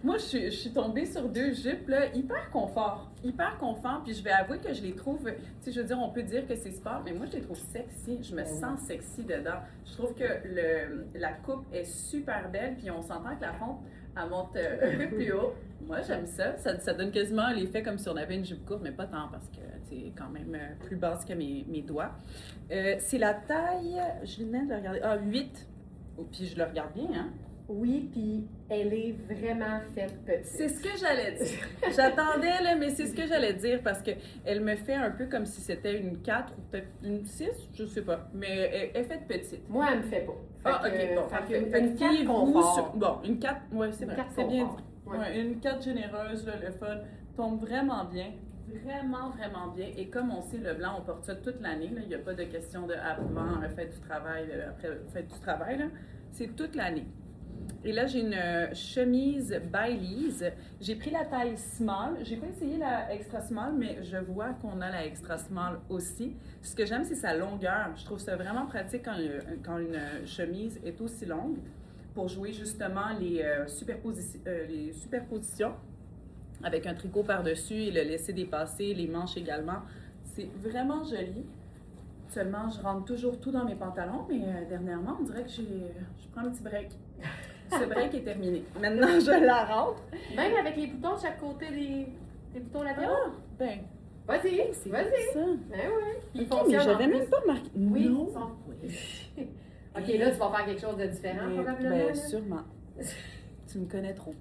Moi, je suis tombée sur 2 jupes, là, hyper confort. Hyper confort, puis je vais avouer que je les trouve, tu sais, je veux dire, on peut dire que c'est sport, mais moi, je les trouve sexy. Je me sens sexy dedans. Je trouve que la coupe est super belle, puis on s'entend que la fonte, elle monte un peu plus haut. Moi, j'aime ça. Ça donne quasiment l'effet comme si on avait une jupe courte, mais pas tant, parce que c'est quand même plus basse que mes doigts. C'est la taille, je viens de le regarder, 8. Oh, puis je le regarde bien, hein? Oui, puis elle est vraiment faite petite. C'est ce que j'allais dire. J'attendais, là, mais c'est ce que j'allais dire parce qu'elle me fait un peu comme si c'était une 4 ou peut-être une 6, je sais pas. Mais elle est faite petite. Moi, elle me fait pas. Ah, ok, bon. Fait Fait une que 4 fiez-vous confort. bon, une 4, ouais, c'est Une vrai. 4 C'est bien confort. dit. Ouais. Ouais, une 4 généreuse, là, le fun, tombe vraiment bien. Vraiment, vraiment bien. Et comme on sait, le blanc, on porte ça toute l'année. Là. Il n'y a pas de question de avant, fête du travail, après fête du travail. Là. C'est toute l'année. Et là, j'ai une chemise Baileys. J'ai pris la taille small. J'ai pas essayé la extra small, mais je vois qu'on a la extra small aussi. Ce que j'aime, c'est sa longueur. Je trouve ça vraiment pratique quand une chemise est aussi longue pour jouer justement les superpositions avec un tricot par-dessus et le laisser dépasser, les manches également. C'est vraiment joli. Seulement, je rentre toujours tout dans mes pantalons, mais dernièrement, on dirait que je prends un petit break. Ce break est terminé. Maintenant, je la rentre. Même avec les boutons de chaque côté des boutons latéraux. Ah, ben, Vas-y, c'est vas-y. ça. Ben oui. Ils Mais fonctionnent en j'avais plus. même pas remarqué. Oui, Non. ils sont... OK, là, tu vas faire quelque chose de différent, probablement. Ben, là. sûrement. Tu me connais trop.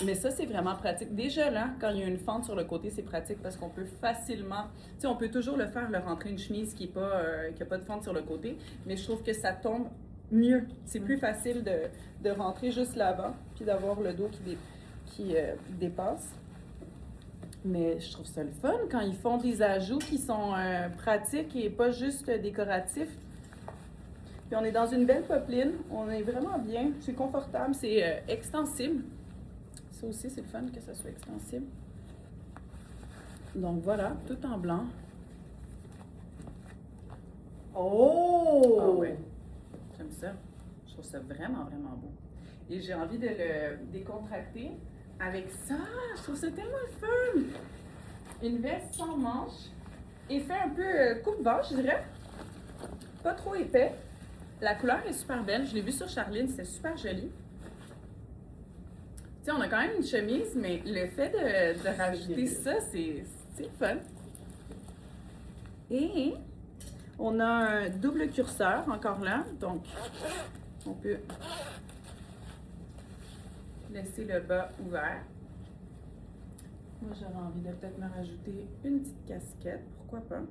Mais ça, c'est vraiment pratique. Déjà là, quand il y a une fente sur le côté, c'est pratique parce qu'on peut facilement... Tu sais, on peut toujours le faire, le rentrer une chemise qui n'a pas de fente sur le côté, mais je trouve que ça tombe mieux. C'est plus facile de rentrer juste l'avant, puis d'avoir le dos qui dépasse. Mais je trouve ça le fun quand ils font des ajouts qui sont pratiques et pas juste décoratifs. Puis on est dans une belle popeline, on est vraiment bien, c'est confortable, c'est extensible. Ça aussi, c'est le fun que ça soit extensible. Donc voilà, tout en blanc. Oh! Ah ouais, j'aime ça. Je trouve ça vraiment, vraiment beau. Et j'ai envie de le décontracter avec ça. Je trouve ça tellement le fun. Une veste sans manches. Effet un peu coupe-vent, je dirais. Pas trop épais. La couleur est super belle. Je l'ai vue sur Charline, c'est super joli. Tu sais, on a quand même une chemise, mais le fait de rajouter ça, c'est le fun. Et on a un double curseur encore là, donc on peut laisser le bas ouvert. Moi, j'aurais envie de peut-être me rajouter une petite casquette, pourquoi pas.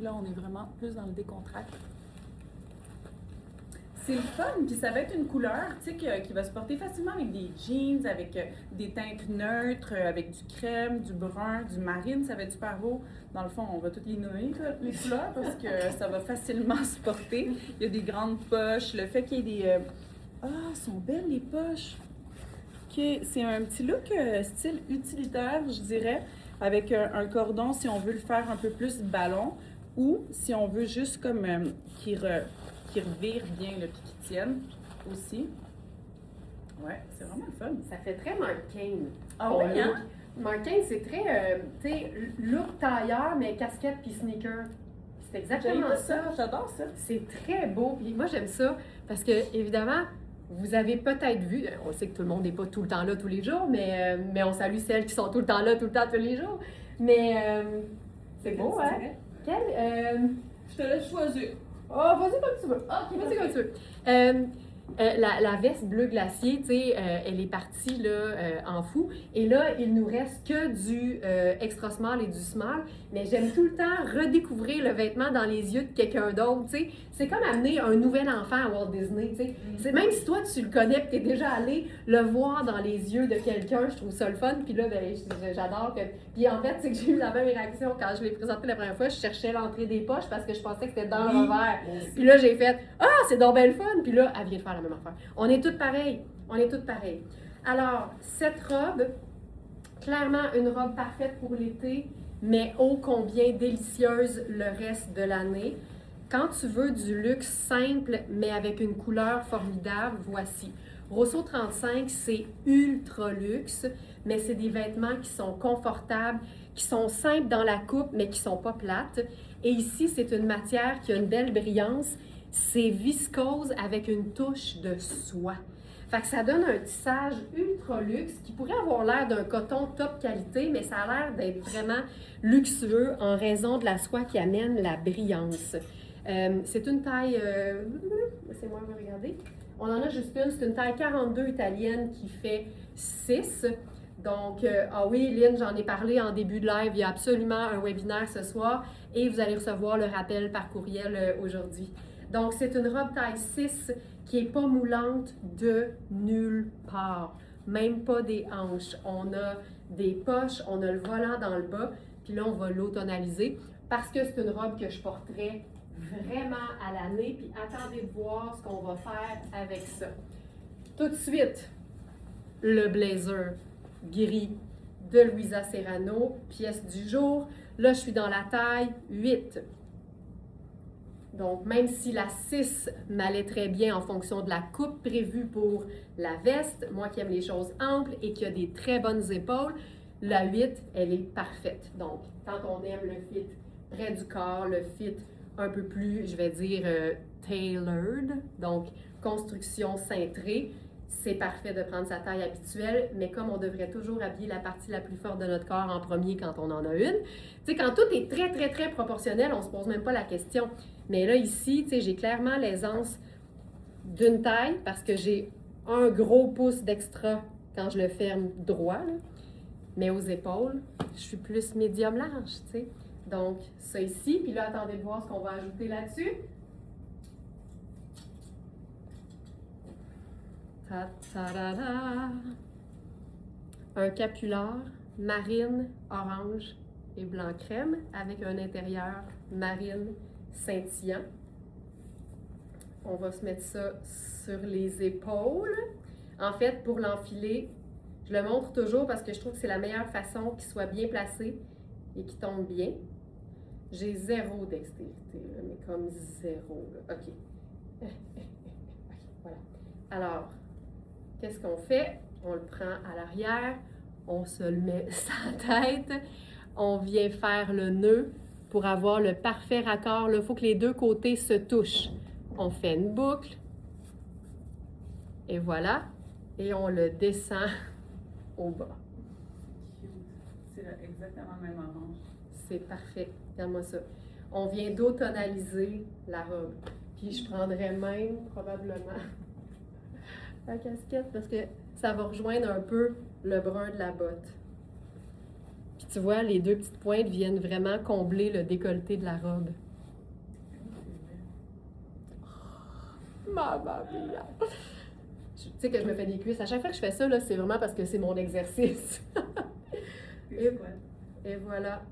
Là, on est vraiment plus dans le décontract. C'est le fun, puis ça va être une couleur, tu sais, qui va se porter facilement avec des jeans, avec des teintes neutres, avec du crème, du brun, du marine, ça va être super beau. Dans le fond, on va toutes les nommer, les couleurs, parce que ça va facilement se porter. Il y a des grandes poches, le fait qu'il y ait des... sont belles les poches! Okay. C'est un petit look style utilitaire, je dirais, avec un cordon si on veut le faire un peu plus ballon, ou si on veut juste comme qui revire bien, le puis qui tienne aussi. Ouais, c'est vraiment le fun. Ça fait très Mark Kane. Ah oui, hein? Mark Kane, c'est très, tu sais, look tailleur, mais casquette puis sneaker. C'est exactement ça. J'adore ça. C'est très beau. Puis moi, j'aime ça parce que, évidemment, vous avez peut-être vu, on sait que tout le monde n'est pas tout le temps là tous les jours, mais on salue celles qui sont tout le temps là, tout le temps, tous les jours. Mais c'est beau, hein? Je te laisse choisir. Oh, vas-y comme tu veux. Ok, Vas-y comme tu veux. La veste bleu glacier, tu sais, elle est partie là, en fou. Et là, il nous reste que du extra small et du small. Mais j'aime tout le temps redécouvrir le vêtement dans les yeux de quelqu'un d'autre, tu sais. C'est comme amener un nouvel enfant à Walt Disney, tu sais. C'est même si toi, tu le connais et tu es déjà allé le voir dans les yeux de quelqu'un, je trouve ça le fun. Puis là, ben, j'adore que... Puis en fait, c'est que j'ai eu la même réaction quand je l'ai présenté la première fois. Je cherchais l'entrée des poches parce que je pensais que c'était dans le revers. Puis là, j'ai fait « Ah, c'est donc belle fun! » Puis là, elle vient de faire la même affaire. On est toutes pareilles. On est toutes pareilles. Alors, cette robe, clairement une robe parfaite pour l'été, mais ô combien délicieuse le reste de l'année. Quand tu veux du luxe simple, mais avec une couleur formidable, voici. Rosso 35, c'est ultra luxe, mais c'est des vêtements qui sont confortables, qui sont simples dans la coupe, mais qui ne sont pas plates. Et ici, c'est une matière qui a une belle brillance. C'est viscose avec une touche de soie. Fait que ça donne un tissage ultra luxe qui pourrait avoir l'air d'un coton top qualité, mais ça a l'air d'être vraiment luxueux en raison de la soie qui amène la brillance. C'est une taille... Laissez-moi regarder. On en a juste une. C'est une taille 42 italienne qui fait 6. Donc, ah oui, Lynn, j'en ai parlé en début de live. Il y a absolument un webinaire ce soir et vous allez recevoir le rappel par courriel aujourd'hui. Donc, c'est une robe taille 6 qui n'est pas moulante de nulle part. Même pas des hanches. On a des poches, on a le volant dans le bas, puis là, on va l'autonaliser parce que c'est une robe que je porterai vraiment à l'année. Puis attendez de voir ce qu'on va faire avec ça. Tout de suite, le blazer gris de Louisa Serrano, pièce du jour. Là, je suis dans la taille 8. Donc, même si la 6 m'allait très bien en fonction de la coupe prévue pour la veste, moi qui aime les choses amples et qui a des très bonnes épaules, la 8, elle est parfaite. Donc, quand on aime le fit près du corps, le fit un peu plus, je vais dire, tailored, donc construction cintrée, c'est parfait de prendre sa taille habituelle, mais comme on devrait toujours habiller la partie la plus forte de notre corps en premier quand on en a une, tu sais, quand tout est très, très, très proportionnel, on ne se pose même pas la question. Mais là, ici, tu sais, j'ai clairement l'aisance d'une taille parce que j'ai un gros pouce d'extra quand je le ferme droit, là. Mais aux épaules, je suis plus médium large, tu sais. Donc, ça ici, puis là, attendez de voir ce qu'on va ajouter là-dessus. Ta-ta-da-da. Un capular marine, orange et blanc crème avec un intérieur marine scintillant. On va se mettre ça sur les épaules. En fait, pour l'enfiler, je le montre toujours parce que je trouve que c'est la meilleure façon qu'il soit bien placé et qu'il tombe bien. J'ai zéro dextérité, là, mais comme zéro. Là. OK. Voilà. Alors, qu'est-ce qu'on fait? On le prend à l'arrière, on se le met sur la tête, on vient faire le nœud pour avoir le parfait raccord. Il faut que les deux côtés se touchent. On fait une boucle, et voilà, et on le descend au bas. C'est exactement le même orange. C'est parfait. Regarde-moi ça. On vient d'autonaliser la robe. Puis je prendrais même probablement la casquette parce que ça va rejoindre un peu le brun de la botte. Puis tu vois, les deux petites pointes viennent vraiment combler le décolleté de la robe. Mamma mia! Tu sais que je me fais des cuisses. À chaque fois que je fais ça, là, c'est vraiment parce que c'est mon exercice. Et voilà.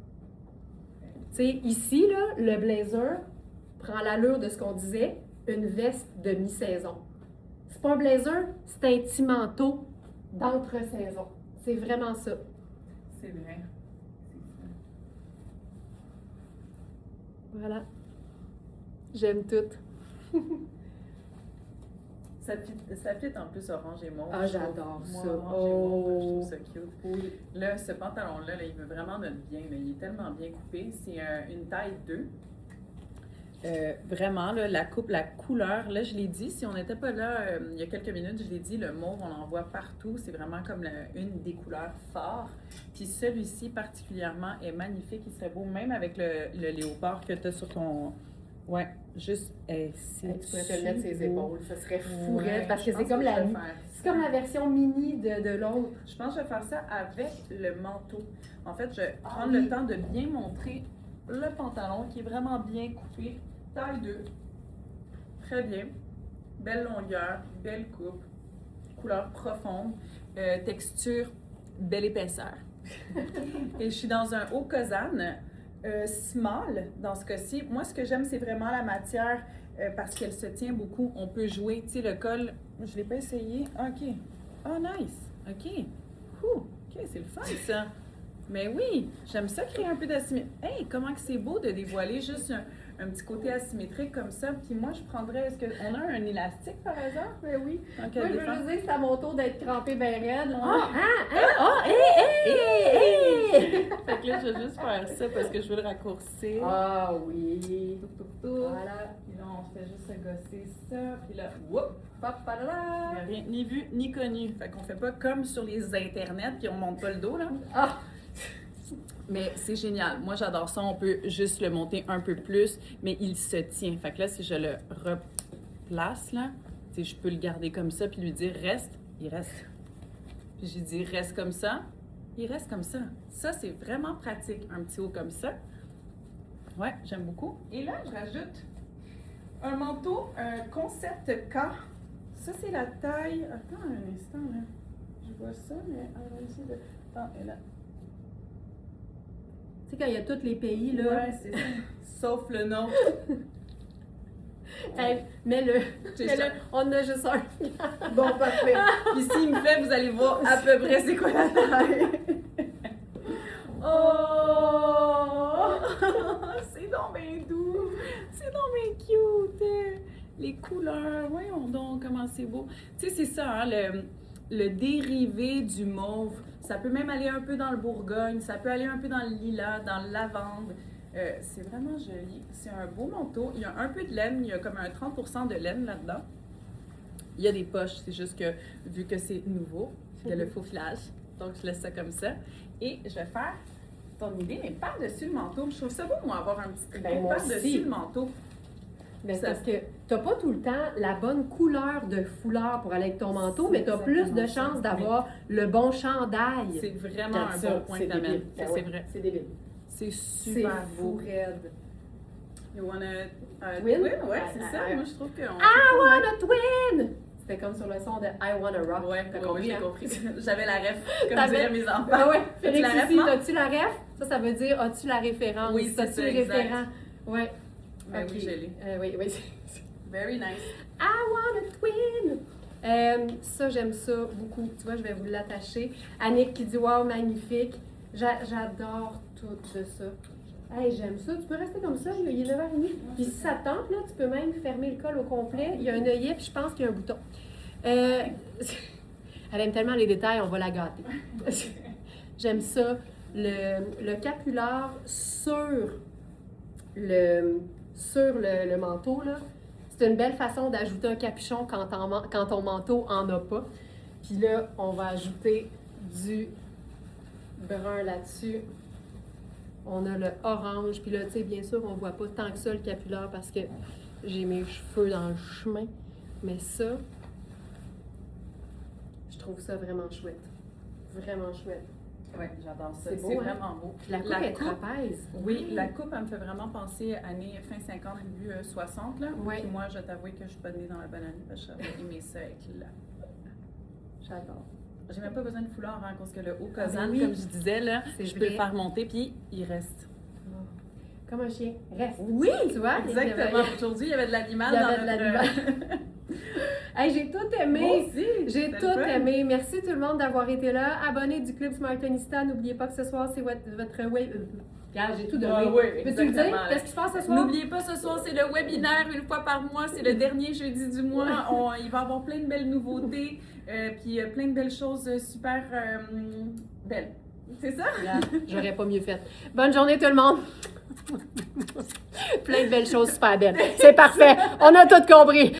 Tu sais, ici, là, le blazer prend l'allure de ce qu'on disait, une veste de mi-saison. C'est pas un blazer, c'est un petit manteau d'entre-saison. C'est vraiment ça. C'est vrai. Voilà. J'aime tout. Ça fit en plus orange et mauve. Ah, j'adore ça. Orange et mauve, je trouve ça cute. Oui. Là, ce pantalon-là, là, il veut vraiment notre bien. Là. Il est tellement bien coupé. C'est une taille 2. Vraiment, là, la coupe, la couleur, là, je l'ai dit, si on n'était pas là il y a quelques minutes, je l'ai dit, le mauve, on en voit partout. C'est vraiment comme une des couleurs fortes. Puis celui-ci, particulièrement, est magnifique. Il serait beau, même avec le léopard que tu as sur ton... Ouais, juste... Tu pourrais te le mettre ses épaules, ça serait fou, Ouais, parce que je c'est pense comme que je la... vais faire C'est comme la version mini de l'autre. Je pense que je vais faire ça avec le manteau. En fait, je vais prendre oui. le temps de bien montrer le pantalon qui est vraiment bien coupé. Taille 2. Très bien. Belle longueur, belle coupe. Couleur profonde. Texture, belle épaisseur. Et je suis dans un haut Kozan. Small, dans ce cas-ci. Moi, ce que j'aime, c'est vraiment la matière parce qu'elle se tient beaucoup. On peut jouer. Tu sais, le col, je ne l'ai pas essayé. OK. Oh, nice. OK. OK, c'est le fun, ça. Mais oui, j'aime ça créer un peu d'asymétrie. Hey, comment que c'est beau de dévoiler juste un petit côté asymétrique comme ça. Puis moi, je prendrais... Est-ce qu'on a un élastique, par hasard? Ben oui. Donc, Moi, je veux juste dire que c'est à mon tour d'être crampée ben raide. Fait que là, je vais juste faire ça parce que je veux le raccourcir. Ah oui. Touc, touc, touc. Voilà. Puis là, on fait juste gosser ça. Puis là, whoop! Pop, Il padala. n'y a rien ni vu ni connu. Fait qu'on fait pas comme sur les internets puis on monte pas le dos, là. Ah! Mais c'est génial. Moi, j'adore ça. On peut juste le monter un peu plus, mais il se tient. Fait que là, si je le replace, là, tu sais, je peux le garder comme ça puis lui dire « Reste », il reste. Puis j'ai dit « Reste comme ça », il reste comme ça. Ça, c'est vraiment pratique, un petit haut comme ça. Ouais, j'aime beaucoup. Et là, je rajoute un manteau, un concept K. Ça, c'est la taille... Attends un instant, là. Je vois ça, mais on va essayer de... Attends, et là... Tu sais, quand il y a tous les pays, là. Ouais, c'est ça. Sauf le nôtre. Hey, mets-le. C'est ça. On en a juste un. Bon, parfait. Puis s'il me fait, vous allez voir à peu près c'est quoi la taille. Oh! C'est donc bien doux. C'est donc bien cute. Les couleurs, voyons donc comment c'est beau. Tu sais, c'est ça, hein, le dérivé du mauve. Ça peut même aller un peu dans le Bourgogne, ça peut aller un peu dans le lilas, dans le lavande. C'est vraiment joli. C'est un beau manteau. Il y a un peu de laine, il y a comme un 30% de laine là-dedans. Il y a des poches, c'est juste que vu que c'est nouveau, il y a le faux filage. Donc je laisse ça comme ça. Et je vais faire ton idée, mais par-dessus le manteau. Je trouve ça beau, moi, avoir un petit tricot moi par-dessus aussi. le manteau. Mais c'est Ça- parce que t'as pas tout le temps la bonne couleur de foulard pour aller avec ton manteau, C'est mais t'as plus de exactement chances ça. d'avoir le bon chandail. C'est vraiment Regarde un ça, bon point c'est que t'amènes. débile. Ça, Ben c'est ouais, vrai. C'est débile. C'est C'est super fou beau. raide. You wanna Twin? Ouais, c'est ça. I Moi, je trouve qu'on... I want a twin! C'était comme sur le son de I want a rock. Ouais, T'as ouais, compris, j'ai hein? compris. J'avais la ref, comme T'avais- diraient mes enfants. Ah ouais, As-tu Félix la ref, ici, non? as-tu la ref? Ça veut dire as-tu la référence? Oui, c'est As-tu ça, le exact. référent? Ouais. Ben Ok. oui, je l'ai. Oui, oui. Very nice. I want a twin! Ça, j'aime ça beaucoup. Tu vois, je vais vous l'attacher. Annick qui dit wow, magnifique. J'adore tout de ça. Hey, j'aime ça. Tu peux rester comme ça, il est 9h30. Puis si ça te tente, là, tu peux même fermer le col au complet. Il y a un œillet, puis je pense qu'il y a un bouton. Elle aime tellement les détails, on va la gâter. J'aime ça. Le capular sur le manteau, là. C'est une belle façon d'ajouter un capuchon quand ton manteau en a pas. Puis là, on va ajouter du brun là-dessus. On a le orange. Puis là, tu sais, bien sûr, on voit pas tant que ça le capular parce que j'ai mes cheveux dans le chemin. Mais ça, je trouve ça vraiment chouette. Vraiment chouette. Oui, j'adore ça. C'est C'est beau, hein? vraiment beau. Puis la coupe est trapèze. Oui, la coupe, elle me fait vraiment penser années fin 50, début 60. Là. Ouais. Puis moi, je t'avoue que je suis pas née dans la bonne année parce que j'aurais aimé ça avec là. J'adore. J'ai même pas besoin de foulard, hein, parce que le haut Ah, Kozan, ben oui. comme je disais, là, C'est je peux vrai. le faire monter, puis il reste. Comme un chien. Reste. Oui, Tu vois? exactement. Aujourd'hui, il y avait de l'animal Il y avait dans de notre... l'animal. Hey, j'ai tout aimé. Moi aussi, J'ai c'était tout le fun. aimé. Merci tout le monde d'avoir été là. Abonnez du Club Smartonista. N'oubliez pas que ce soir, c'est votre web. Regarde, j'ai tout donné. Ah oui, Peux-tu le dire? exactement, là. Qu'est-ce qui se passe ce soir? N'oubliez pas, ce soir, c'est le webinaire une fois par mois. C'est le dernier jeudi du mois. Il va y avoir plein de belles nouveautés, puis plein de belles choses super belles. C'est ça? Regarde, j'aurais pas mieux fait. Bonne journée tout le monde! Plein de belles choses super belles. C'est parfait. On a tout compris.